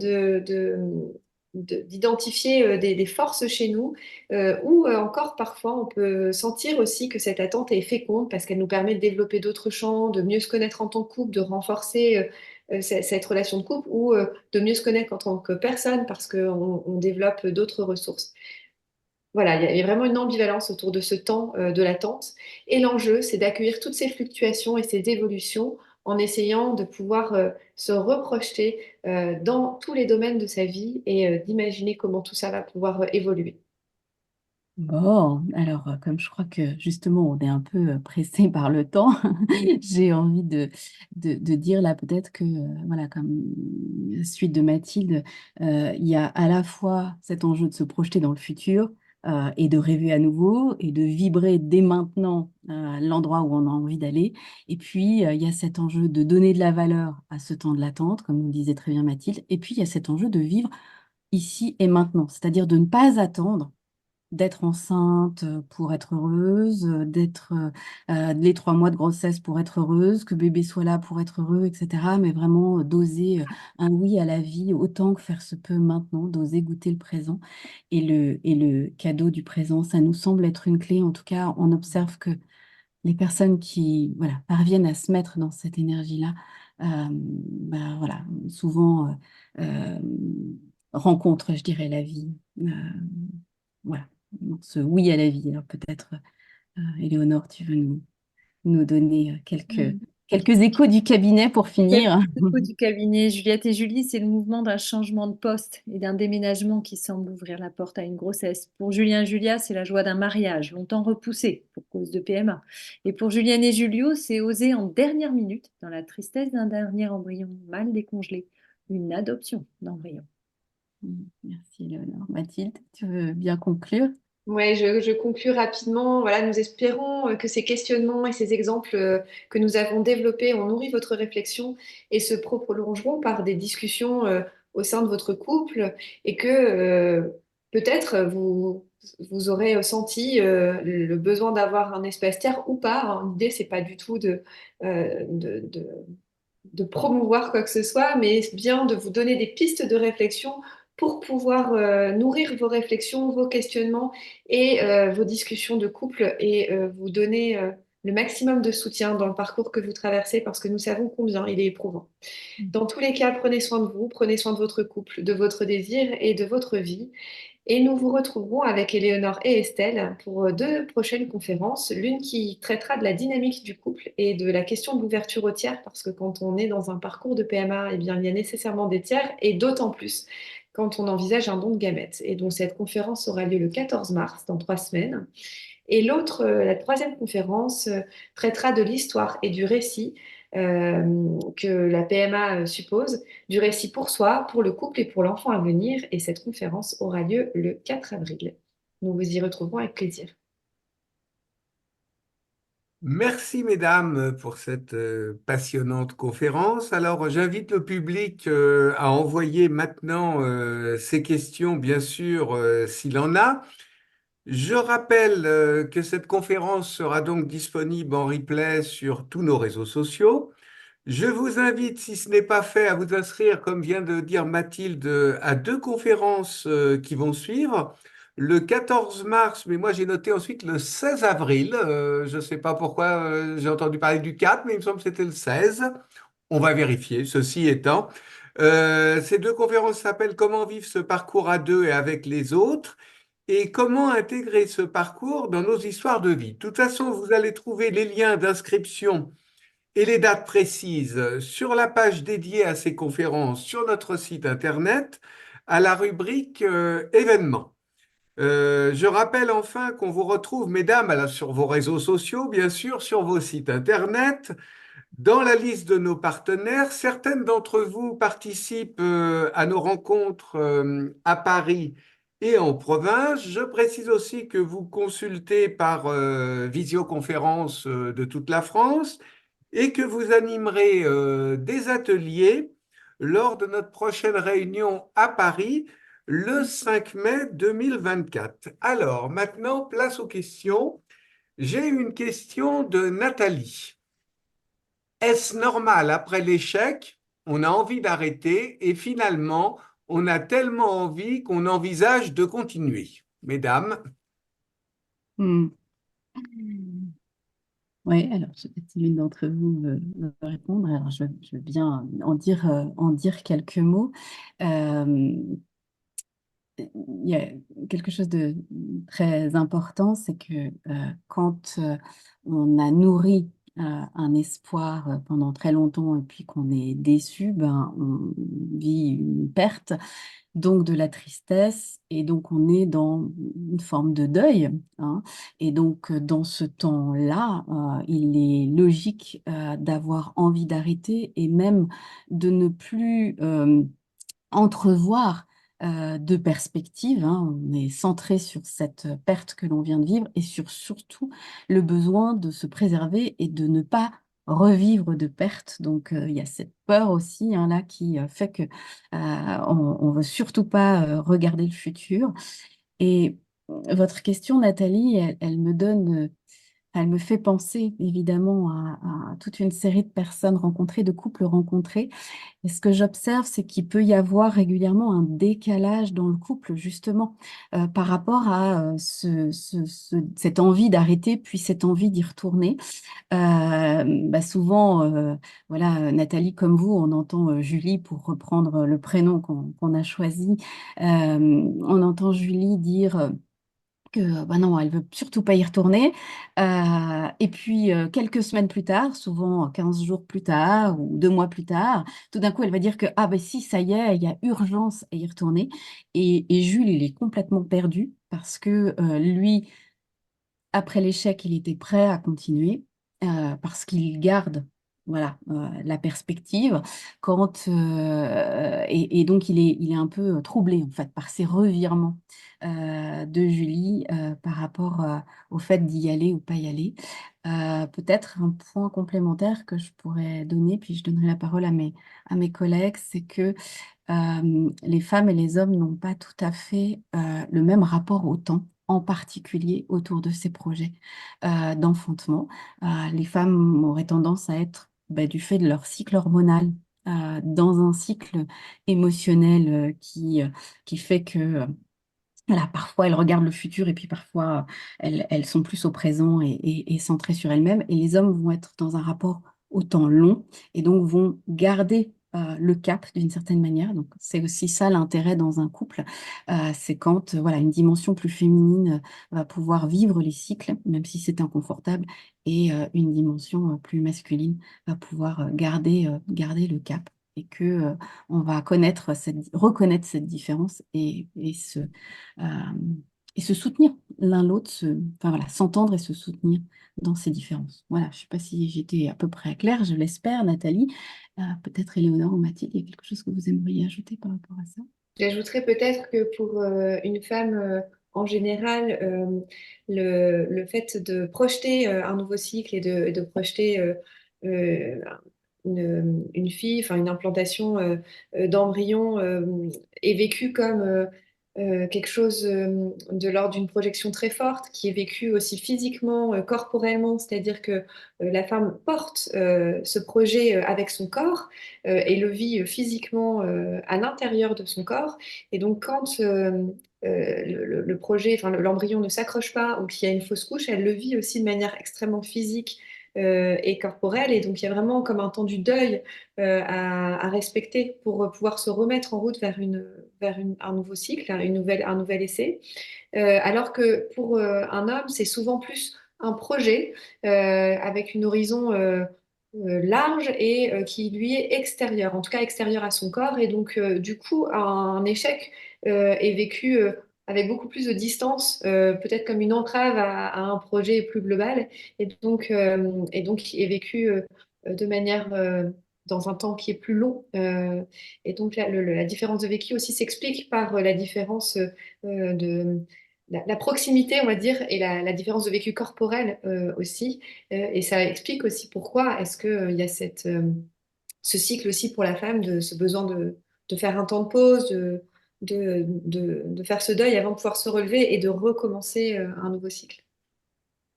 d'identifier des forces chez nous, ou encore parfois on peut sentir aussi que cette attente est féconde parce qu'elle nous permet de développer d'autres champs, de mieux se connaître en tant que couple, de renforcer cette relation de couple, ou de mieux se connaître en tant que personne parce qu'on développe d'autres ressources. Voilà, il y a vraiment une ambivalence autour de ce temps de l'attente. Et l'enjeu, c'est d'accueillir toutes ces fluctuations et ces évolutions en essayant de pouvoir se reprojeter dans tous les domaines de sa vie et d'imaginer comment tout ça va pouvoir évoluer. Bon, alors comme je crois que justement on est un peu pressé par le temps, j'ai envie de dire là peut-être que, voilà, comme suite de Mathilde, il y a à la fois cet enjeu de se projeter dans le futur et de rêver à nouveau et de vibrer dès maintenant l'endroit où on a envie d'aller. Et puis il y a cet enjeu de donner de la valeur à ce temps de l'attente, comme nous le disait très bien Mathilde. Et puis il y a cet enjeu de vivre ici et maintenant, c'est-à-dire de ne pas attendre d'être enceinte pour être heureuse, d'être les 3 mois de grossesse pour être heureuse, que bébé soit là pour être heureux, etc. Mais vraiment d'oser un oui à la vie autant que faire se peut maintenant, d'oser goûter le présent. Et le cadeau du présent, ça nous semble être une clé. En tout cas, on observe que les personnes qui, voilà, parviennent à se mettre dans cette énergie-là, bah, voilà, souvent rencontrent, je dirais, la vie. Voilà, donc ce oui à la vie. Alors peut-être, Éléonore, tu veux nous donner quelques échos du cabinet pour Quelques finir. échos du cabinet Juliette et Julie, c'est le mouvement d'un changement de poste et d'un déménagement qui semble ouvrir la porte à une grossesse. Pour Julien et Julia, c'est la joie d'un mariage, longtemps repoussé pour cause de PMA. Et pour Julienne et Julio, c'est oser en dernière minute, dans la tristesse d'un dernier embryon mal décongelé, une adoption d'embryon. Merci, Éléonore. Mathilde, tu veux bien conclure? Ouais, je conclus rapidement. Voilà, nous espérons que ces questionnements et ces exemples que nous avons développés ont nourri votre réflexion et se prolongeront par des discussions au sein de votre couple, et que peut-être vous aurez senti le besoin d'avoir un espace tiers ou pas, hein. L'idée, c'est pas du tout euh, de, de, de promouvoir quoi que ce soit, mais bien de vous donner des pistes de réflexion pour pouvoir nourrir vos réflexions, vos questionnements et vos discussions de couple, et vous donner le maximum de soutien dans le parcours que vous traversez, parce que nous savons combien il est éprouvant. Dans tous les cas, prenez soin de vous, prenez soin de votre couple, de votre désir et de votre vie. Et nous vous retrouverons avec Éléonore et Estelle pour 2 prochaines conférences, l'une qui traitera de la dynamique du couple et de la question de l'ouverture aux tiers, parce que quand on est dans un parcours de PMA, eh bien, il y a nécessairement des tiers, et d'autant plus quand on envisage un don de gamètes. Et donc cette conférence aura lieu le 14 mars, dans 3 semaines. Et l'autre, la troisième conférence, traitera de l'histoire et du récit que la PMA suppose, du récit pour soi, pour le couple et pour l'enfant à venir. Et cette conférence aura lieu le 4 avril. Nous vous y retrouverons avec plaisir. Merci, mesdames, pour cette passionnante conférence. Alors, j'invite le public à envoyer maintenant ses questions, bien sûr, s'il en a. Je rappelle que cette conférence sera donc disponible en replay sur tous nos réseaux sociaux. Je vous invite, si ce n'est pas fait, à vous inscrire, comme vient de dire Mathilde, à 2 conférences qui vont suivre. Le 14 mars, mais moi j'ai noté ensuite le 16 avril. Je ne sais pas pourquoi j'ai entendu parler du 4, mais il me semble que c'était le 16. On va vérifier, ceci étant. Ces 2 conférences s'appellent Comment vivre ce parcours à deux et avec les autres, et comment intégrer ce parcours dans nos histoires de vie. De toute façon, vous allez trouver les liens d'inscription et les dates précises sur la page dédiée à ces conférences sur notre site internet, à la rubrique événements. Je rappelle enfin qu'on vous retrouve, mesdames, alors, sur vos réseaux sociaux, bien sûr, sur vos sites internet, dans la liste de nos partenaires. Certaines d'entre vous participent à nos rencontres à Paris et en province. Je précise aussi que vous consultez par visioconférence de toute la France, et que vous animerez des ateliers lors de notre prochaine réunion à Paris le 5 mai 2024. Alors, maintenant, place aux questions. J'ai une question de Nathalie. Est-ce normal, après l'échec, on a envie d'arrêter et finalement, on a tellement envie qu'on envisage de continuer. Mesdames, Hmm. Oui, alors je ne sais pas si l'une d'entre vous veut répondre. Alors je veux bien en dire quelques mots. Euh, il y a quelque chose de très important, c'est que quand on a nourri un espoir pendant très longtemps et puis qu'on est déçu, ben, on vit une perte, donc de la tristesse, et donc on est dans une forme de deuil, hein. Et donc dans ce temps-là, il est logique d'avoir envie d'arrêter et même de ne plus entrevoir de perspectives, hein. On est centré sur cette perte que l'on vient de vivre et sur surtout le besoin de se préserver et de ne pas revivre de perte. Donc il y a cette peur aussi, hein, là, qui fait que on veut surtout pas regarder le futur. Et votre question, Nathalie, elle me fait penser évidemment à toute une série de personnes rencontrées, de couples rencontrés. Et ce que j'observe, c'est qu'il peut y avoir régulièrement un décalage dans le couple, justement, par rapport à cette envie d'arrêter, puis cette envie d'y retourner. Souvent, voilà, Nathalie, comme vous, on entend Julie, pour reprendre le prénom qu'on a choisi, on entend Julie dire que bah non, elle veut surtout pas y retourner. Et puis, quelques semaines plus tard, souvent 15 jours plus tard ou 2 mois plus tard, tout d'un coup, elle va dire que, ah ben si, ça y est, il y a urgence à y retourner. Et Jules, il est complètement perdu parce que lui, après l'échec, il était prêt à continuer parce qu'il garde, voilà, la perspective. Et donc, il est un peu troublé en fait par ces revirements de Julie par rapport au fait d'y aller ou pas y aller. Peut-être un point complémentaire que je pourrais donner, puis je donnerai la parole à mes collègues, c'est que les femmes et les hommes n'ont pas tout à fait le même rapport au temps, en particulier autour de ces projets d'enfantement. Les femmes auraient tendance à être, du fait de leur cycle hormonal, dans un cycle émotionnel qui fait que voilà, parfois elles regardent le futur et puis parfois elles sont plus au présent et centrées sur elles-mêmes. Et les hommes vont être dans un rapport au temps long et donc vont garder le cap d'une certaine manière. Donc c'est aussi ça l'intérêt dans un couple. C'est quand voilà, une dimension plus féminine va pouvoir vivre les cycles, même si c'est inconfortable, et une dimension plus masculine va pouvoir garder le cap. Et que on va reconnaître cette différence euh, et se soutenir l'un l'autre, enfin voilà, s'entendre et se soutenir dans ces différences. Voilà, je ne sais pas si j'étais à peu près claire, je l'espère, Nathalie. Peut-être Éléonore ou Mathilde, il y a quelque chose que vous aimeriez ajouter par rapport à ça? J'ajouterais peut-être que pour une femme en général, le fait de projeter un nouveau cycle et de projeter euh, une fille, enfin une implantation d'embryon est vécu comme quelque chose de l'ordre d'une projection très forte, qui est vécu aussi physiquement, corporellement, c'est-à-dire que la femme porte ce projet avec son corps et le vit physiquement à l'intérieur de son corps. Et donc quand le projet, enfin l'embryon ne s'accroche pas ou qu'il y a une fausse couche, elle le vit aussi de manière extrêmement physique et corporelle. Et donc, il y a vraiment comme un temps du deuil à respecter pour pouvoir se remettre en route un nouveau cycle, un nouvel essai. Alors que pour un homme, c'est souvent plus un projet avec une horizon large et qui lui est extérieur, en tout cas extérieur à son corps. Et donc, du coup, un échec est vécu avec beaucoup plus de distance, peut-être comme une entrave à un projet plus global, et donc est vécu de manière dans un temps qui est plus long. Et donc, la différence de vécu aussi s'explique par la différence de la proximité, on va dire, et la différence de vécu corporel aussi. Et ça explique aussi pourquoi est-ce que, il y a ce cycle aussi pour la femme, de ce besoin de faire un temps de pause, de faire ce deuil avant de pouvoir se relever et de recommencer un nouveau cycle.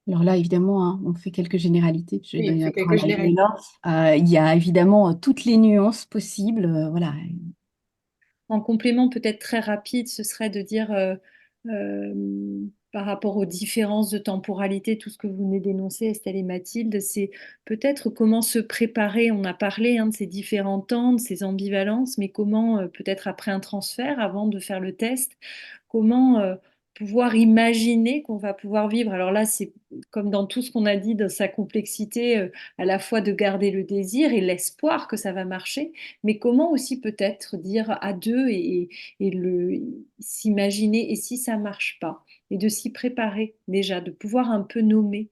Alors là, évidemment, hein, on fait quelques généralités, puis je vais Oui, donner la c'est quelques parole à généralités. Éléonore. Il y a évidemment toutes les nuances possibles. Voilà, En complément peut-être très rapide, ce serait de dire euh, par rapport aux différences de temporalité, tout ce que vous venez d'énoncer, Estelle et Mathilde, c'est peut-être comment se préparer. On a parlé de ces différents temps, de ces ambivalences, mais comment peut-être après un transfert, avant de faire le test, comment pouvoir imaginer qu'on va pouvoir vivre. Alors là, c'est comme dans tout ce qu'on a dit, dans sa complexité, à la fois de garder le désir et l'espoir que ça va marcher, mais comment aussi peut-être dire à deux et s'imaginer et si ça marche pas, et de s'y préparer déjà, de pouvoir un peu nommer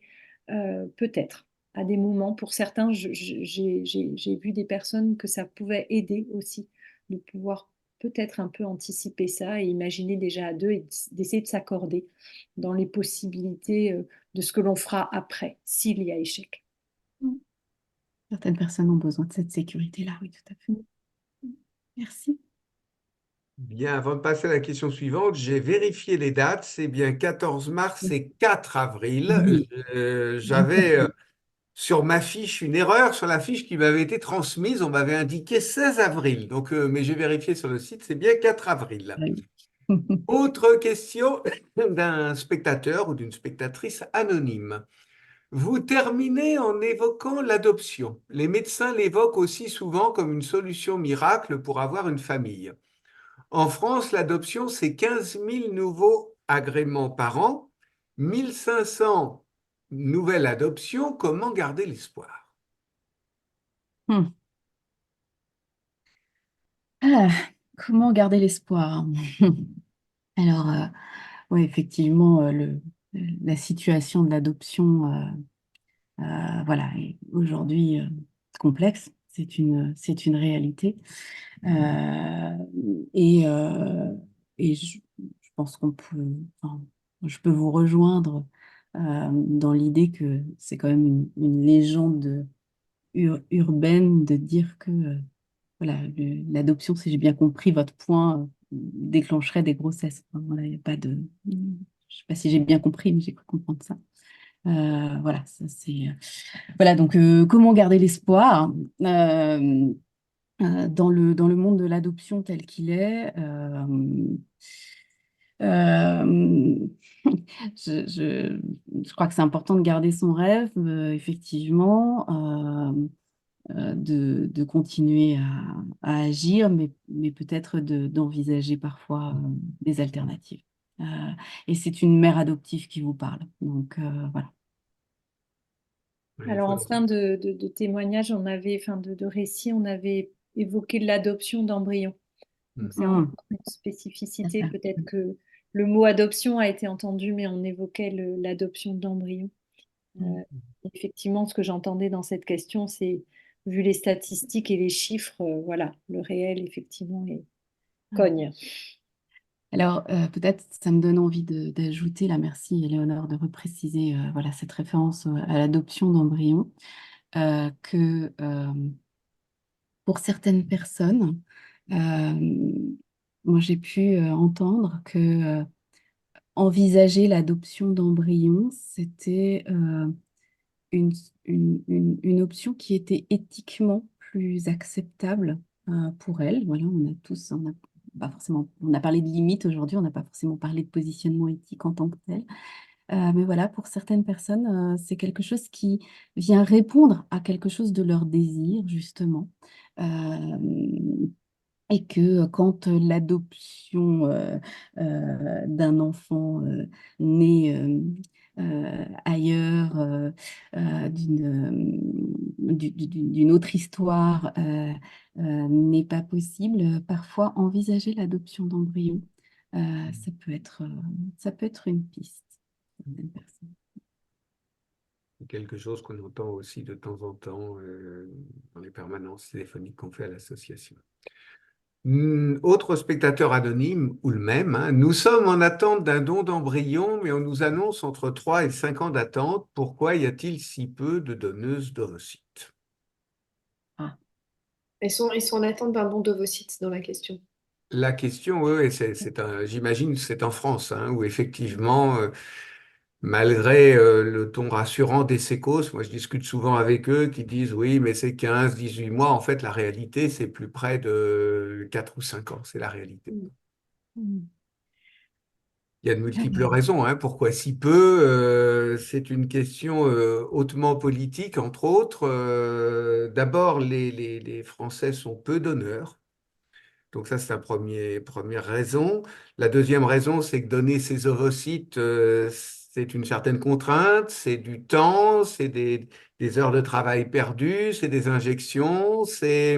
peut-être à des moments. Pour certains, j'ai vu des personnes que ça pouvait aider aussi de pouvoir peut-être un peu anticiper ça et imaginer déjà à deux et d'essayer de s'accorder dans les possibilités de ce que l'on fera après, s'il y a échec. Certaines personnes ont besoin de cette sécurité-là, oui, tout à fait. Merci. Bien, avant de passer à la question suivante, j'ai vérifié les dates. C'est bien 14 mars et 4 avril. Oui. J'avais sur ma fiche une erreur sur la fiche qui m'avait été transmise. On m'avait indiqué 16 avril. Donc, mais j'ai vérifié sur le site, c'est bien 4 avril. Oui. Autre question d'un spectateur ou d'une spectatrice anonyme. Vous terminez en évoquant l'adoption. Les médecins l'évoquent aussi souvent comme une solution miracle pour avoir une famille. En France, l'adoption, c'est 15 000 nouveaux agréments par an, 1 500 nouvelles adoptions. Comment garder l'espoir? Hmm. Ah, comment garder l'espoir? Alors, oui, effectivement, la situation de l'adoption, voilà, est aujourd'hui complexe. C'est une réalité. Euh, et, euh, et je pense qu'on peut, enfin, je peux vous rejoindre dans l'idée que c'est quand même une légende urbaine de dire que voilà, l'adoption, si j'ai bien compris votre point, déclencherait des grossesses. Enfin, voilà, il y a pas de, je sais pas si j'ai bien compris, mais j'ai cru comprendre ça. Voilà, ça c'est voilà. Donc, comment garder l'espoir dans le monde de l'adoption tel qu'il est? Euh, je crois que c'est important de garder son rêve, effectivement, de continuer à agir, mais peut-être d'envisager parfois des alternatives. Euh, et c'est une mère adoptive qui vous parle. Donc, voilà. Oui, il Alors, en faudrait- fin de témoignage, on avait, enfin de récit, on avait évoqué l'adoption d'embryons. Donc, c'est encore Mmh, une c'est spécificité. ça. Peut-être que le mot adoption a été entendu, mais on évoquait l'adoption d'embryons. Mmh. Effectivement, ce que j'entendais dans cette question, c'est, vu les statistiques et les chiffres, voilà, le réel, effectivement, cogne. Alors, peut-être ça me donne envie d'ajouter, là, merci Éléonore de repréciser voilà, cette référence à l'adoption d'embryons, que pour certaines personnes, moi j'ai pu entendre que envisager l'adoption d'embryons, c'était une, une option qui était éthiquement plus acceptable pour elles. Voilà, on a tous, on a pas forcément, on a parlé de limites aujourd'hui, on n'a pas forcément parlé de positionnement éthique en tant que tel. Mais voilà, pour certaines personnes, c'est quelque chose qui vient répondre à quelque chose de leur désir, justement. Euh, et que quand l'adoption d'un enfant né ailleurs, d'une autre histoire, n'est pas possible, parfois envisager l'adoption d'embryons, ça peut être une piste pour certaines personnes. C'est quelque chose qu'on entend aussi de temps en temps dans les permanences téléphoniques qu'on fait à l'association. Autre spectateur anonyme, ou le même, hein, nous sommes en attente d'un don d'embryon, mais on nous annonce entre 3 et 5 ans d'attente. Pourquoi y a-t-il si peu de donneuses d'ovocytes? Ah, Ils sont en attente d'un don d'ovocytes dans la question. La question, oui, j'imagine que c'est en France, hein, où effectivement, malgré le ton rassurant des sécos. Moi, je discute souvent avec eux qui disent oui, mais c'est 15, 18 mois. En fait, la réalité, c'est plus près de 4 ou 5 ans. C'est la réalité. Mm. Mm. Il y a de multiples Ouais. raisons, hein, pourquoi si peu. C'est une question hautement politique, entre autres. D'abord, les Français sont peu donneurs. Donc ça, c'est première raison. La deuxième raison, c'est que donner ces ovocytes, c'est une certaine contrainte, c'est du temps, c'est des heures de travail perdues, c'est des injections, c'est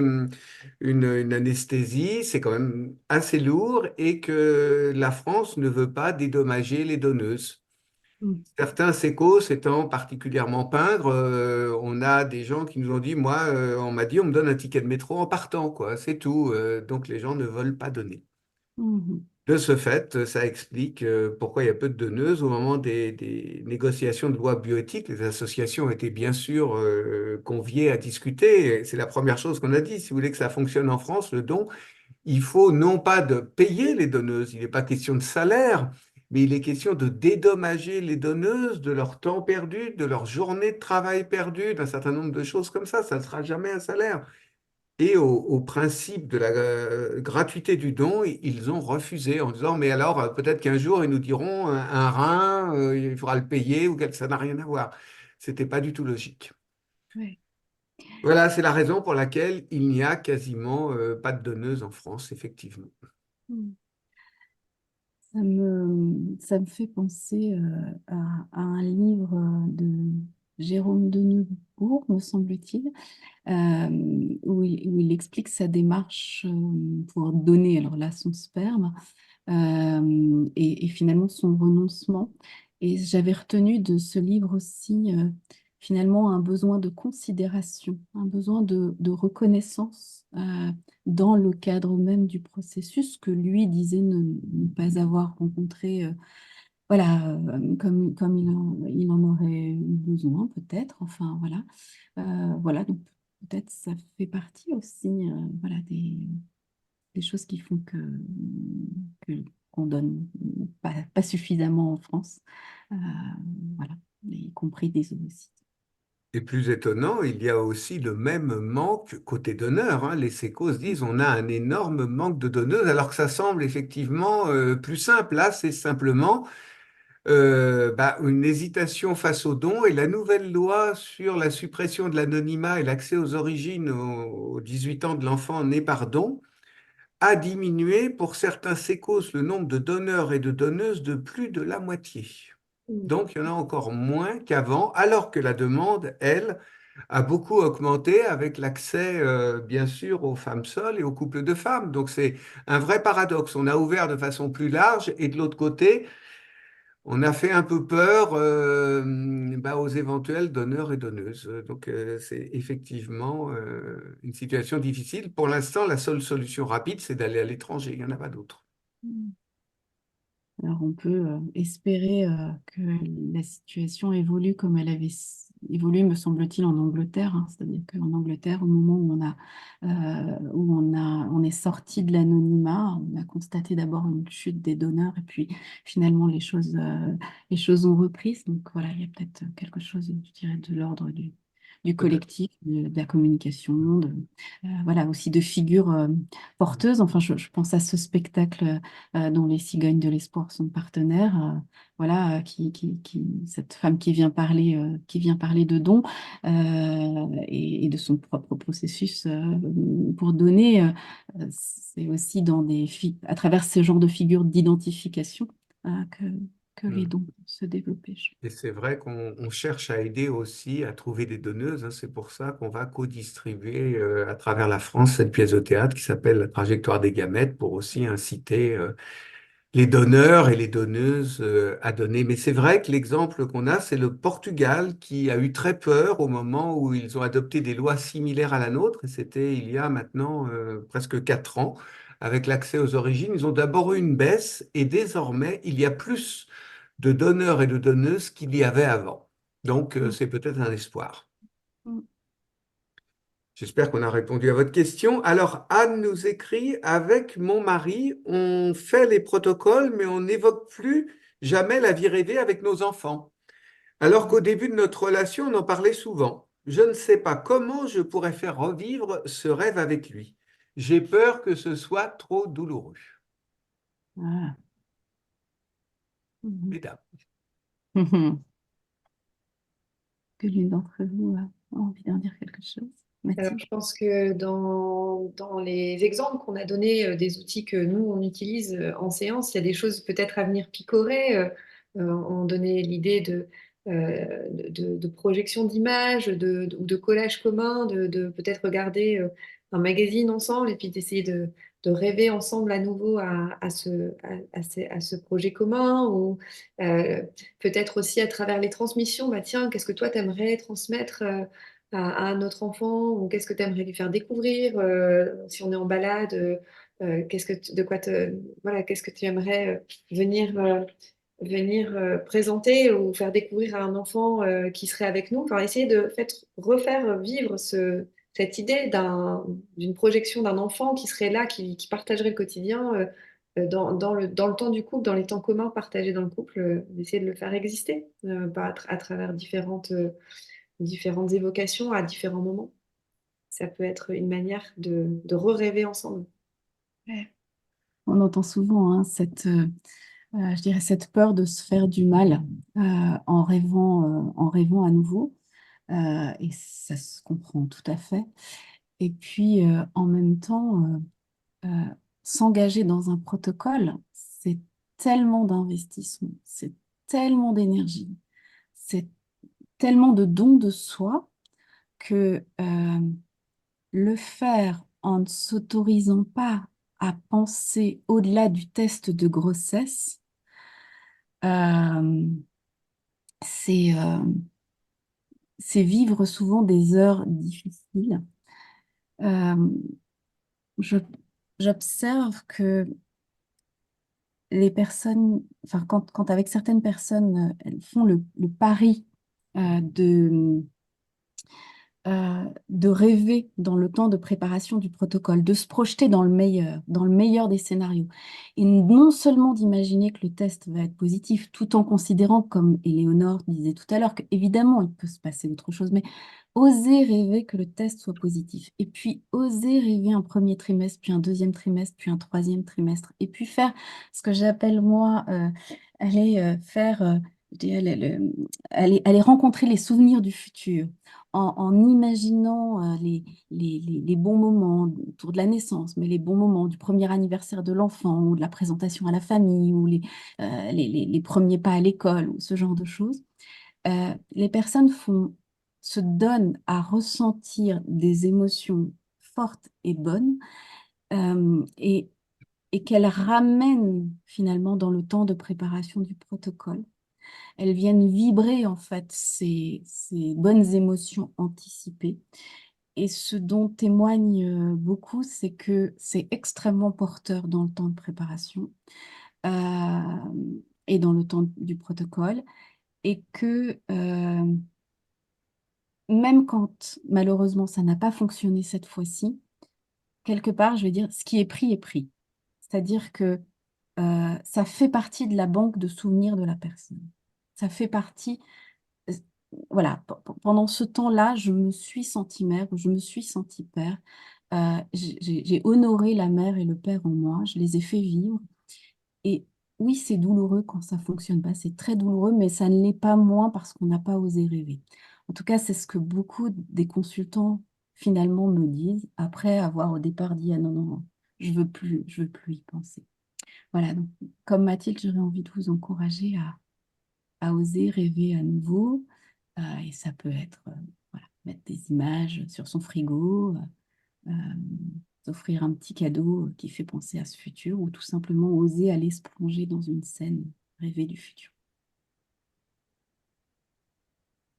une anesthésie, c'est quand même assez lourd et que la France ne veut pas dédommager les donneuses. Mm. Certains sécos étant particulièrement pingres, on a des gens qui nous ont dit, moi, on m'a dit, on me donne un ticket de métro en partant, quoi, c'est tout. Donc les gens ne veulent pas donner. Mhm. De ce fait, ça explique pourquoi il y a peu de donneuses. Au moment des négociations de loi bioéthique, les associations étaient bien sûr conviées à discuter. C'est la première chose qu'on a dit. Si vous voulez que ça fonctionne en France, le don, il faut non pas de payer les donneuses, il n'est pas question de salaire, mais il est question de dédommager les donneuses de leur temps perdu, de leur journée de travail perdue, d'un certain nombre de choses comme ça. Ça ne sera jamais un salaire. Et au principe de la gratuité du don, ils ont refusé en disant, mais alors peut-être qu'un jour, ils nous diront un rein, il faudra le payer ou quelque ça n'a rien à voir. C'était pas du tout logique. Ouais. Voilà, c'est la raison pour laquelle il n'y a quasiment pas de donneuses en France, effectivement. Mm. Ça me fait penser à un livre de Jérôme de Neubourg, me semble-t-il, où il explique sa démarche pour donner, alors là, son sperme, et finalement son renoncement. Et j'avais retenu de ce livre aussi, finalement, un besoin de considération, un besoin de reconnaissance dans le cadre même du processus que lui disait ne pas avoir rencontré. Voilà, comme il en aurait eu besoin, peut-être. Enfin, voilà. Voilà, donc peut-être ça fait partie aussi, voilà, des choses qui font que qu'on donne pas suffisamment en France. Euh, voilà, y compris des ovocytes. Et plus étonnant, il y a aussi le même manque côté donneur, hein. Les sécos disent on a un énorme manque de donneuses, alors que ça semble effectivement plus simple. Là, c'est simplement une hésitation face au don et la nouvelle loi sur la suppression de l'anonymat et l'accès aux origines aux 18 ans de l'enfant né par don a diminué pour certains sécos le nombre de donneurs et de donneuses de plus de la moitié. Mm. Donc, il y en a encore moins qu'avant, alors que la demande, elle, a beaucoup augmenté avec l'accès, bien sûr, aux femmes seules et aux couples de femmes. Donc, c'est un vrai paradoxe. On a ouvert de façon plus large et de l'autre côté, on a fait un peu peur aux éventuels donneurs et donneuses. Donc, c'est effectivement une situation difficile. Pour l'instant, la seule solution rapide, c'est d'aller à l'étranger. Il n'y en a pas d'autre. Alors, on peut espérer que la situation évolue comme elle avait évolué, me semble-t-il, en Angleterre, hein. C'est-à-dire qu'en Angleterre, au moment où on est sorti de l'anonymat, on a constaté d'abord une chute des donneurs et puis finalement les choses ont repris. Donc voilà, il y a peut-être quelque chose, je dirais, de l'ordre du Peut-être. collectif, de la communication, voilà, aussi de figures porteuses. Enfin, je pense à ce spectacle dont les Cigognes de l'Espoir sont partenaires, voilà, cette femme qui vient parler de dons et de son propre processus pour donner, c'est aussi à travers ce genre de figures d'identification que les Mm. dons se développer. Et c'est vrai qu'on cherche à aider aussi à trouver des donneuses, hein. C'est pour ça qu'on va co-distribuer à travers la France cette pièce de théâtre qui s'appelle La trajectoire des gamètes pour aussi inciter les donneurs et les donneuses à donner. Mais c'est vrai que l'exemple qu'on a, c'est le Portugal qui a eu très peur au moment où ils ont adopté des lois similaires à la nôtre. Et c'était il y a maintenant presque 4 ans. Avec l'accès aux origines, ils ont d'abord eu une baisse et désormais, il y a plus de donneurs et de donneuses qu'il y avait avant. Donc, Mm. c'est peut-être un espoir. Mm. J'espère qu'on a répondu à votre question. Alors, Anne nous écrit, avec mon mari, on fait les protocoles, mais on n'évoque plus jamais la vie rêvée avec nos enfants. Alors qu'au début de notre relation, on en parlait souvent. Je ne sais pas comment je pourrais faire revivre ce rêve avec lui. J'ai peur que ce soit trop douloureux. Ah. Mhm. Mesdames. Mhm. Que l'une d'entre vous a envie d'en dire quelque chose? Alors, Mathilde? je pense que dans les exemples qu'on a donnés des outils que nous, on utilise en séance, il y a des choses peut-être à venir picorer. On donnait l'idée de projection d'images ou de collage commun, de peut-être regarder un magazine ensemble et puis d'essayer de rêver ensemble à nouveau à ce projet commun ou euh, peut-être aussi à travers les transmissions, bah tiens, qu'est-ce que toi t'aimerais transmettre à un autre enfant ou qu'est-ce que tu aimerais lui faire découvrir si on est en balade, voilà, qu'est-ce que tu aimerais venir présenter ou faire découvrir à un enfant qui serait avec nous, enfin, essayer de refaire vivre cette idée d'une projection d'un enfant qui serait là, qui partagerait le quotidien dans le temps du couple, dans les temps communs partagés dans le couple, d'essayer de le faire exister à travers différentes évocations à différents moments. Ça peut être une manière de re-rêver ensemble. Ouais. On entend souvent hein, je dirais cette peur de se faire du mal en rêvant à nouveau. Et ça se comprend tout à fait. Et puis, en même temps, s'engager dans un protocole, c'est tellement d'investissement, c'est tellement d'énergie, c'est tellement de dons de soi que le faire en ne s'autorisant pas à penser au-delà du test de grossesse, euh, c'est c'est vivre souvent des heures difficiles. Euh, je- J'observe que les personnes, enfin, quand avec certaines personnes, elles font le pari euh, de, de rêver dans le temps de préparation du protocole, de se projeter dans le meilleur des scénarios. Et non seulement d'imaginer que le test va être positif, tout en considérant, comme Éléonore disait tout à l'heure, qu'évidemment, il peut se passer autre chose, mais oser rêver que le test soit positif. Et puis, oser rêver un premier trimestre, puis un deuxième trimestre, puis un troisième trimestre. Et puis faire ce que j'appelle, moi, aller faire... je dirais, aller rencontrer les souvenirs du futur en imaginant les bons moments autour de la naissance, mais les bons moments du premier anniversaire de l'enfant ou de la présentation à la famille ou les premiers pas à l'école ou ce genre de choses, les personnes se donnent à ressentir des émotions fortes et bonnes et qu'elles ramènent finalement dans le temps de préparation du protocole. Elles viennent vibrer en fait ces bonnes émotions anticipées. Et ce dont témoigne beaucoup, c'est que c'est extrêmement porteur dans le temps de préparation et dans le temps du protocole. Et que même quand malheureusement ça n'a pas fonctionné cette fois-ci, quelque part, je vais dire, ce qui est pris est pris. C'est-à-dire que ça fait partie de la banque de souvenirs de la personne. Ça fait partie euh, voilà, pendant ce temps-là, je me suis sentie mère, je me suis sentie père. J'ai honoré la mère et le père en moi, je les ai fait vivre. Et oui, c'est douloureux quand ça fonctionne pas, c'est très douloureux, mais ça ne l'est pas moins parce qu'on n'a pas osé rêver. En tout cas, c'est ce que beaucoup des consultants finalement me disent après avoir au départ dit, ah non, non, non, je veux plus y penser. Voilà, donc comme Mathilde, j'aurais envie de vous encourager à oser rêver à nouveau. Et ça peut être voilà, mettre des images sur son frigo, euh, s'offrir un petit cadeau qui fait penser à ce futur, ou tout simplement oser aller se plonger dans une scène, rêver du futur.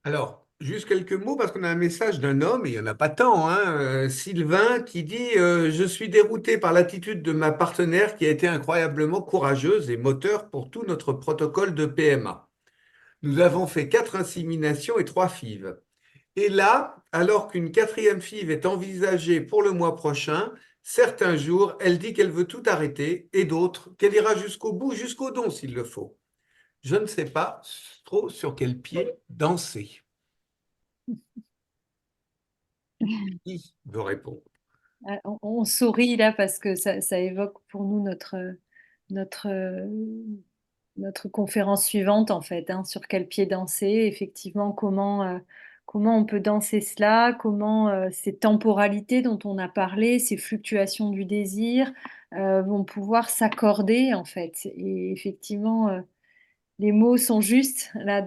Alors, juste quelques mots parce qu'on a un message d'un homme, et il n'y en a pas tant, hein, Sylvain, qui dit Je suis dérouté par l'attitude de ma partenaire qui a été incroyablement courageuse et moteur pour tout notre protocole de PMA. Nous avons fait 4 inséminations et 3 FIV. Et là, alors qu'une quatrième FIV est envisagée pour le mois prochain, certains jours, elle dit qu'elle veut tout arrêter et d'autres qu'elle ira jusqu'au bout, jusqu'au don s'il le faut. je ne sais pas trop sur quel pied danser. Qui veut répondre? On sourit là parce que ça évoque pour nous notre, notre conférence suivante en fait, hein, sur quel pied danser, effectivement, comment on peut danser cela, comment ces temporalités dont on a parlé, ces fluctuations du désir vont pouvoir s'accorder en fait. Et effectivement, les mots sont justes là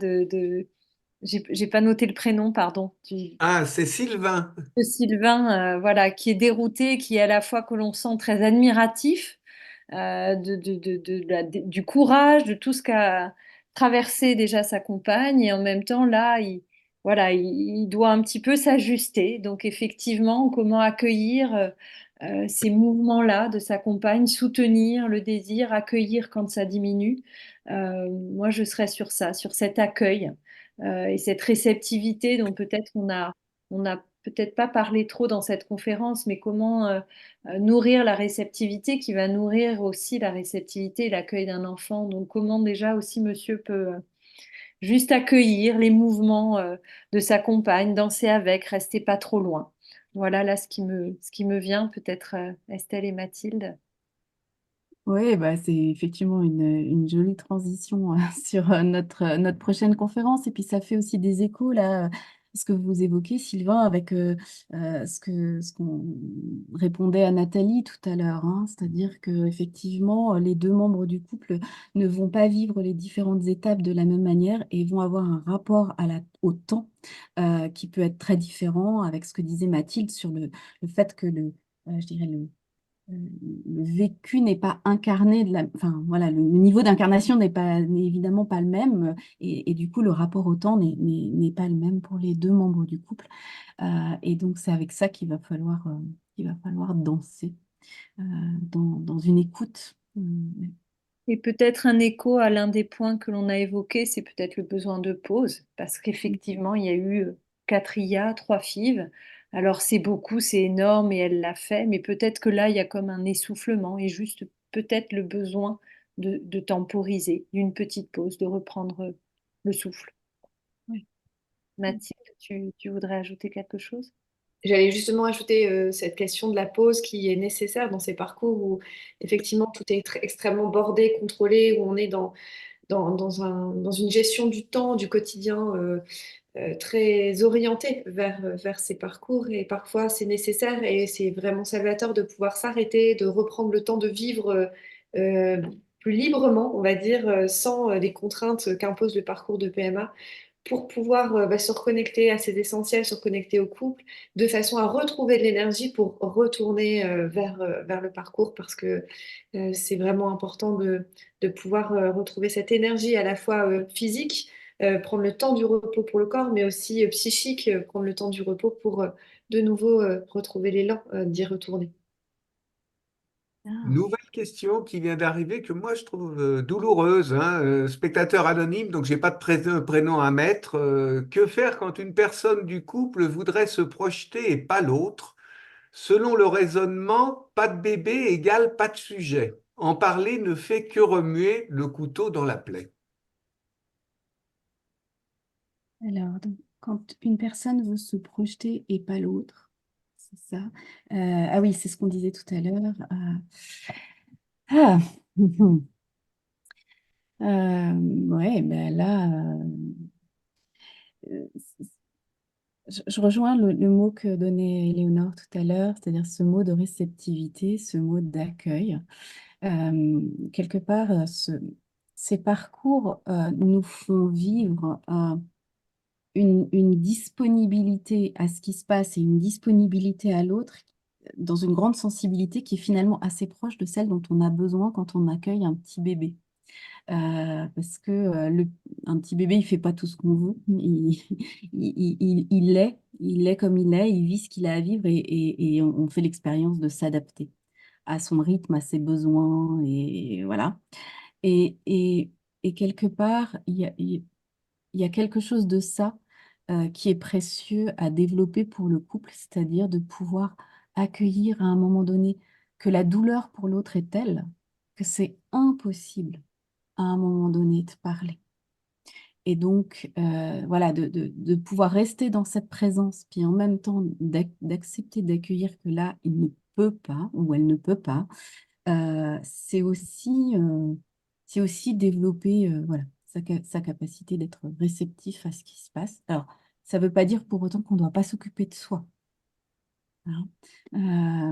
j'ai pas noté le prénom, pardon, Ah, c'est Sylvain. de Sylvain, voilà, qui est dérouté, qui est à la fois que l'on sent très admiratif du courage, de tout ce qu'a traversé déjà sa compagne, et en même temps, là, voilà, il doit un petit peu s'ajuster. Donc, effectivement, comment accueillir ces mouvements-là de sa compagne, soutenir le désir, accueillir quand ça diminue. Moi, je serais sur ça, sur cet accueil et cette réceptivité dont peut-être on a peut-être pas parlé trop dans cette conférence, mais comment nourrir la réceptivité qui va nourrir aussi la réceptivité et l'accueil d'un enfant. Donc comment déjà aussi monsieur peut juste accueillir les mouvements de sa compagne, danser avec, rester pas trop loin. Voilà là ce qui me vient, peut-être Estelle et Mathilde. Oui, bah, c'est effectivement une jolie transition sur notre prochaine conférence. Et puis, ça fait aussi des échos, là, ce que vous évoquez, Sylvain, avec ce qu'on répondait à Nathalie tout à l'heure, hein. C'est-à-dire que effectivement, les deux membres du couple ne vont pas vivre les différentes étapes de la même manière et vont avoir un rapport au temps qui peut être très différent, avec ce que disait Mathilde sur le fait que je dirais le vécu n'est pas incarné enfin voilà, le niveau d'incarnation n'est évidemment pas le même, et du coup le rapport au temps n'est pas le même pour les deux membres du couple. Et donc c'est avec ça qu'il va falloir danser dans une écoute. Et peut-être un écho à l'un des points que l'on a évoqués, c'est peut-être le besoin de pause, parce qu'effectivement, il y a eu 4 IA, 3 FIV. Alors c'est beaucoup, c'est énorme et elle l'a fait, mais peut-être que là, il y a comme un essoufflement et juste peut-être le besoin de temporiser, d'une petite pause, de reprendre le souffle. Oui. Mathilde, tu voudrais ajouter quelque chose? J'allais justement ajouter cette question de la pause qui est nécessaire dans ces parcours où effectivement tout est extrêmement bordé, contrôlé, où on est dans une gestion du temps, du quotidien très orientée vers ces parcours. Et parfois c'est nécessaire et c'est vraiment salvateur de pouvoir s'arrêter, de reprendre le temps de vivre euh, plus librement, on va dire, sans les contraintes qu'impose le parcours de PMA, pour pouvoir se reconnecter à ses essentiels, se reconnecter au couple, de façon à retrouver de l'énergie pour retourner vers le parcours, parce que c'est vraiment important de pouvoir retrouver cette énergie à la fois physique, prendre le temps du repos pour le corps, mais aussi psychique, prendre le temps du repos pour de nouveau retrouver l'élan d'y retourner. Ah. Nouvelle question qui vient d'arriver que moi je trouve douloureuse, hein. Spectateur anonyme, donc j'ai pas de prénom à mettre. Que faire quand une personne du couple voudrait se projeter et pas l'autre? Selon le raisonnement, pas de bébé égale pas de sujet. En parler ne fait que remuer le couteau dans la plaie. Alors, donc, quand une personne veut se projeter et pas l'autre, c'est ça. Ah oui, c'est ce qu'on disait tout à l'heure. Ah, ouais, ben là, euh, je rejoins le mot que donnait Éléonore tout à l'heure, c'est-à-dire ce mot de réceptivité, ce mot d'accueil. Quelque part, ces parcours nous font vivre une disponibilité à ce qui se passe et une disponibilité à l'autre dans une grande sensibilité qui est finalement assez proche de celle dont on a besoin quand on accueille un petit bébé. Parce que un petit bébé, il fait pas tout ce qu'on veut. Il est comme il est, il vit ce qu'il a à vivre, et on fait l'expérience de s'adapter à son rythme, à ses besoins, et voilà. Et quelque part, il y a quelque chose de ça qui est précieux à développer pour le couple, c'est-à-dire de pouvoir accueillir à un moment donné que la douleur pour l'autre est telle que c'est impossible à un moment donné de parler. Et donc, voilà, de pouvoir rester dans cette présence, puis en même temps d'accepter, d'accueillir que là, il ne peut pas ou elle ne peut pas, c'est aussi développer voilà, sa capacité d'être réceptif à ce qui se passe. Alors, ça ne veut pas dire pour autant qu'on ne doit pas s'occuper de soi, hein.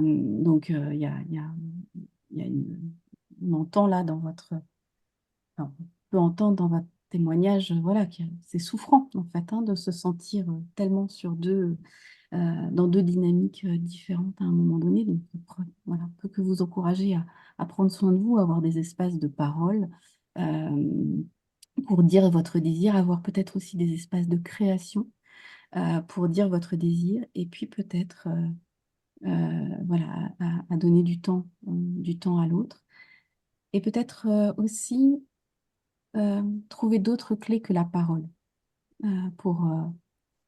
Donc, il y a on entend là dans votre... enfin, on peut entendre dans votre témoignage, voilà, que c'est souffrant en fait, hein, de se sentir tellement dans deux dynamiques différentes à un moment donné. Donc, voilà, on peut que vous encourager à prendre soin de vous, à avoir des espaces de parole euh, pour dire votre désir, avoir peut-être aussi des espaces de création pour dire votre désir, et puis peut-être voilà, à donner du temps à l'autre. Et peut-être aussi trouver d'autres clés que la parole euh, pour, euh,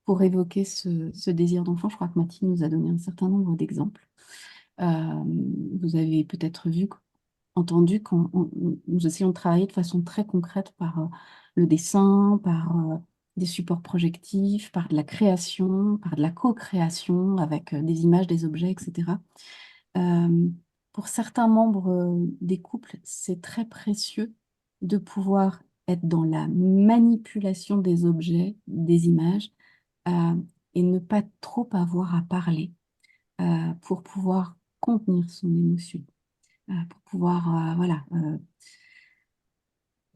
pour évoquer ce désir d'enfant. Je crois que Mathilde nous a donné un certain nombre d'exemples. Euh, Vous avez peut-être entendu quand nous essayons de travailler de façon très concrète par le dessin, par des supports projectifs, par de la création, par de la co-création avec des images, des objets, etc. Euh, pour certains membres des couples, c'est très précieux de pouvoir être dans la manipulation des objets, des images, euh, et ne pas trop avoir à parler pour pouvoir contenir son émotion, pour pouvoir voilà,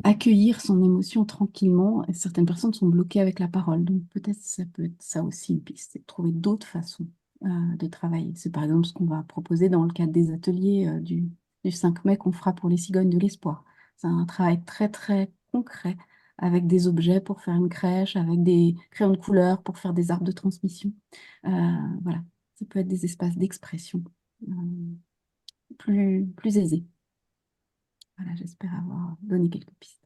accueillir son émotion tranquillement. Et certaines personnes sont bloquées avec la parole, donc peut-être ça peut être ça aussi une piste, c'est de trouver d'autres façons de travailler. C'est par exemple ce qu'on va proposer dans le cadre des ateliers du 5 mai qu'on fera pour les cigognes de l'espoir. C'est un travail très très concret avec des objets pour faire une crèche, avec des crayons de couleur pour faire des arbres de transmission. Euh, voilà, ça peut être des espaces d'expression euh, plus aisés. Voilà, j'espère avoir donné quelques pistes.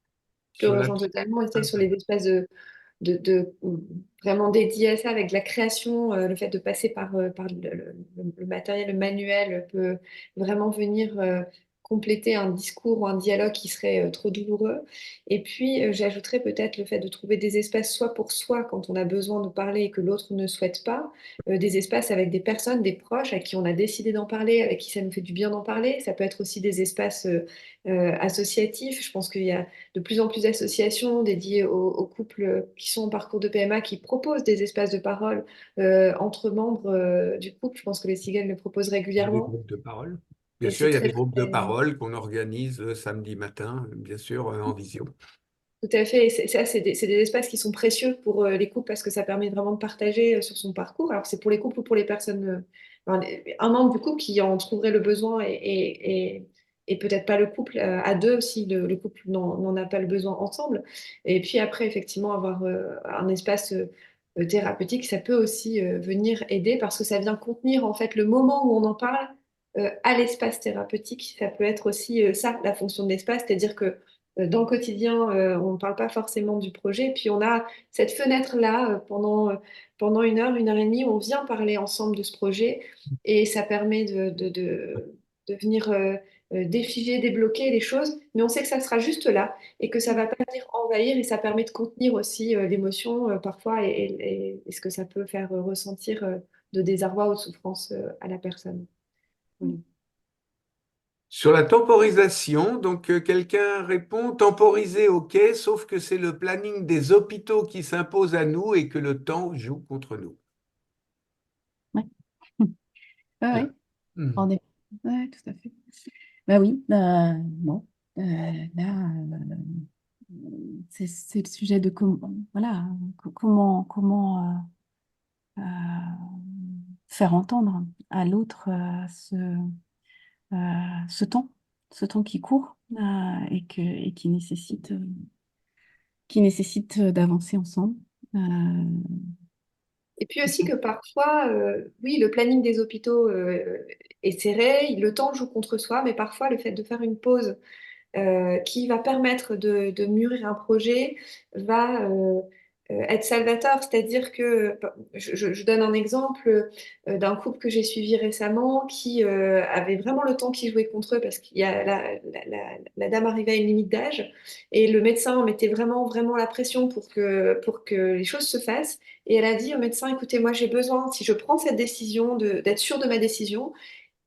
Je te Sur la... rejoins totalement, et c'est sur les espaces de vraiment dédiés à ça, avec de la création, le fait de passer par le matériel, le manuel peut vraiment venir compléter un discours ou un dialogue qui serait trop douloureux. Et puis, j'ajouterais peut-être le fait de trouver des espaces soit pour soi quand on a besoin de parler et que l'autre ne souhaite pas, des espaces avec des personnes, des proches à qui on a décidé d'en parler, avec qui ça nous fait du bien d'en parler. Ça peut être aussi des espaces associatifs. Je pense qu'il y a de plus en plus d'associations dédiées aux couples qui sont en parcours de PMA qui proposent des espaces de parole entre membres du couple. Je pense que les cigales le proposent Des régulièrement groupes de parole. Bien et sûr, c'est il y a très, des groupes de très... parole qu'on organise samedi matin, bien sûr, en visio. Tout à fait. Et c'est des espaces qui sont précieux pour les couples parce que ça permet vraiment de partager sur son parcours. Alors, c'est pour les couples ou pour les personnes, enfin, un membre du couple qui en trouverait le besoin et peut-être pas le couple à deux si le couple n'en a pas le besoin ensemble. Et puis après, effectivement, avoir un espace thérapeutique, ça peut aussi venir aider parce que ça vient contenir en fait le moment où on en parle à l'espace thérapeutique. Ça peut être aussi ça, la fonction de l'espace, c'est-à-dire que dans le quotidien, on ne parle pas forcément du projet. Puis on a cette fenêtre-là pendant une heure et demie, où on vient parler ensemble de ce projet et ça permet de venir défiger, débloquer les choses. Mais on sait que ça sera juste là et que ça ne va pas venir envahir et ça permet de contenir aussi l'émotion parfois et ce que ça peut faire ressentir de désarroi ou de souffrance à la personne. Voilà. Sur la temporisation, donc quelqu'un répond temporiser, ok, sauf que c'est le planning des hôpitaux qui s'impose à nous et que le temps joue contre nous. Ouais. Ouais, Voilà. ouais, Hmm. en effet. Ouais, tout à fait. Bah oui, bon, là, c'est le sujet de voilà, comment faire entendre à l'autre ce temps qui court et qui nécessite d'avancer ensemble. Euh, Et puis aussi que parfois, oui, le planning des hôpitaux est serré, le temps joue contre soi, mais parfois le fait de faire une pause qui va permettre de mûrir un projet va être salvateur, c'est-à-dire que je donne un exemple d'un couple que j'ai suivi récemment qui avait vraiment le temps qui jouait contre eux parce qu'il y a la dame arrivait à une limite d'âge et le médecin mettait vraiment vraiment la pression pour que les choses se fassent et elle a dit au médecin, écoutez, moi j'ai besoin, si je prends cette décision, d'être sûre de ma décision.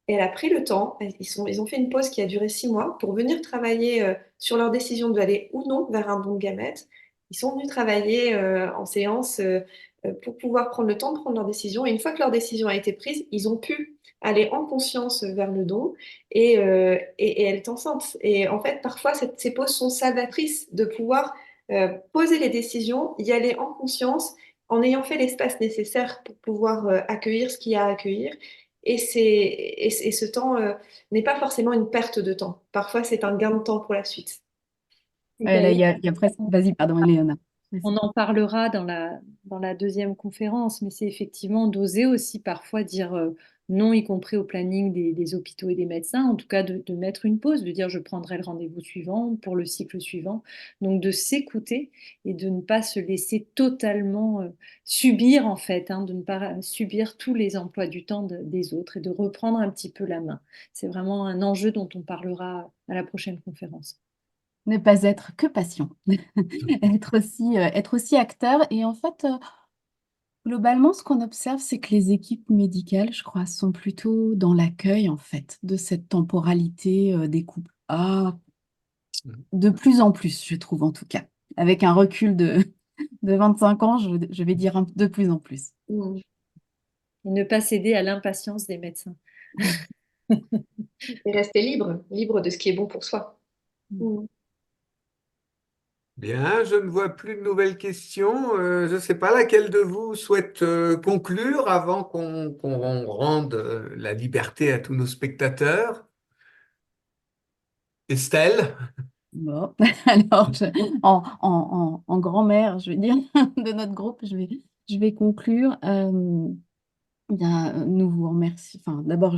Et elle a pris le temps, ils ont fait une pause qui a duré 6 mois pour venir travailler sur leur décision d'aller ou non vers un don de gamètes. Ils sont venus travailler en séance pour pouvoir prendre le temps de prendre leur décision. Et une fois que leur décision a été prise, ils ont pu aller en conscience vers le don et elle est enceinte. Et en fait, parfois, ces pauses sont salvatrices de pouvoir poser les décisions, y aller en conscience en ayant fait l'espace nécessaire pour pouvoir accueillir ce qu'il y a à accueillir. Et ce temps n'est pas forcément une perte de temps. Parfois, c'est un gain de temps pour la suite. Et Là, d'ailleurs, il y a presque... Vas-y, pardon, Éléonore. on Vas-y. en parlera dans la deuxième conférence, mais c'est effectivement d'oser aussi parfois dire non, y compris au planning des hôpitaux et des médecins, en tout cas de mettre une pause, de dire je prendrai le rendez-vous suivant pour le cycle suivant. Donc de s'écouter et de ne pas se laisser totalement subir en fait, hein, de ne pas subir tous les emplois du temps des autres et de reprendre un petit peu la main. C'est vraiment un enjeu dont on parlera à la prochaine conférence. Ne pas être que patient, être aussi acteur. Et en fait, globalement, ce qu'on observe, c'est que les équipes médicales, je crois, sont plutôt dans l'accueil, en fait, de cette temporalité des couples. Ah, de plus en plus, je trouve, en tout cas. Avec un recul de 25 ans, je vais dire de plus en plus. Mm. Et ne pas céder à l'impatience des médecins. Et rester libre, libre de ce qui est bon pour soi. Mm. Bien, je ne vois plus de nouvelles questions. Je ne sais pas laquelle de vous souhaite conclure avant qu'on rende la liberté à tous nos spectateurs. Estelle? Bon, alors, en grand-mère, je vais dire, de notre groupe, je vais conclure. Bien, nous vous remercions. Enfin, d'abord,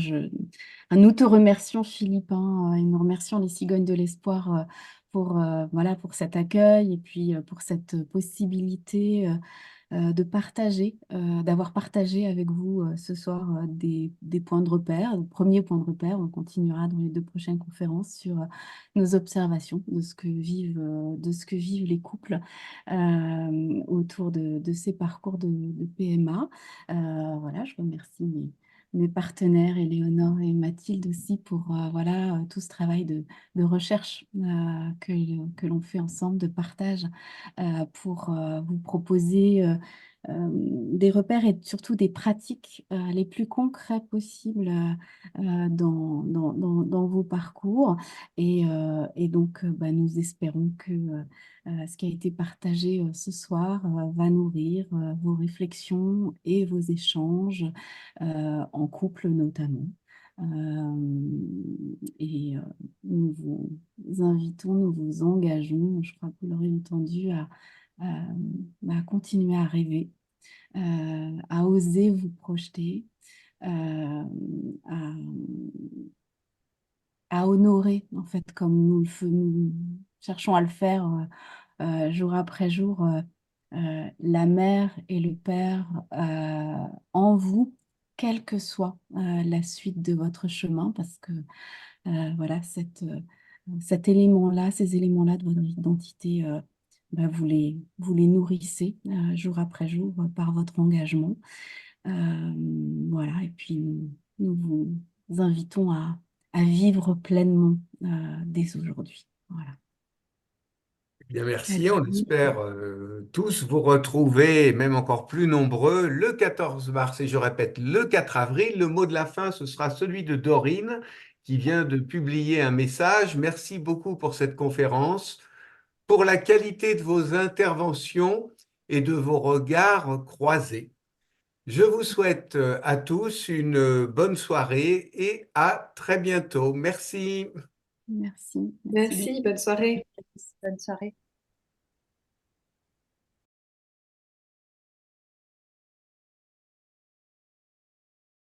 nous te remercions, Philippe, hein, et nous remercions les Cigognes de l'Espoir voilà, pour cet accueil et puis pour cette possibilité de partager, d'avoir partagé avec vous ce soir des points de repère, le premier point de repère. On continuera dans les 2 prochaines conférences sur nos observations de ce que vivent les couples autour de ces parcours de PMA. Voilà, je remercie mes partenaires, Éléonore et Mathilde aussi, pour voilà, tout ce travail de recherche que l'on fait ensemble, de partage, pour vous proposer des repères et surtout des pratiques les plus concrets possibles dans vos parcours. Et donc, bah, nous espérons que ce qui a été partagé ce soir va nourrir vos réflexions et vos échanges en couple notamment. Et nous vous invitons, nous vous engageons, je crois que vous l'aurez entendu, à continuer à rêver, à oser vous projeter, euh, à, à honorer, en fait, comme nous cherchons à le faire jour après jour, la mère et le père en vous, quelle que soit la suite de votre chemin, parce que voilà, cet élément-là, ces éléments-là de votre identité, bah, vous les nourrissez jour après jour par votre engagement. Voilà, et puis nous vous invitons à vivre pleinement dès aujourd'hui. Voilà. Bien, merci. On Merci. espère tous vous retrouver, même encore plus nombreux, le 14 mars. Et je répète, le 4 avril. Le mot de la fin, ce sera celui de Dorine, qui vient de publier un message. Merci beaucoup pour cette conférence, pour la qualité de vos interventions et de vos regards croisés. Je vous souhaite à tous une bonne soirée et à très bientôt. Merci. Merci. Merci. Merci, bonne soirée. Bonne soirée.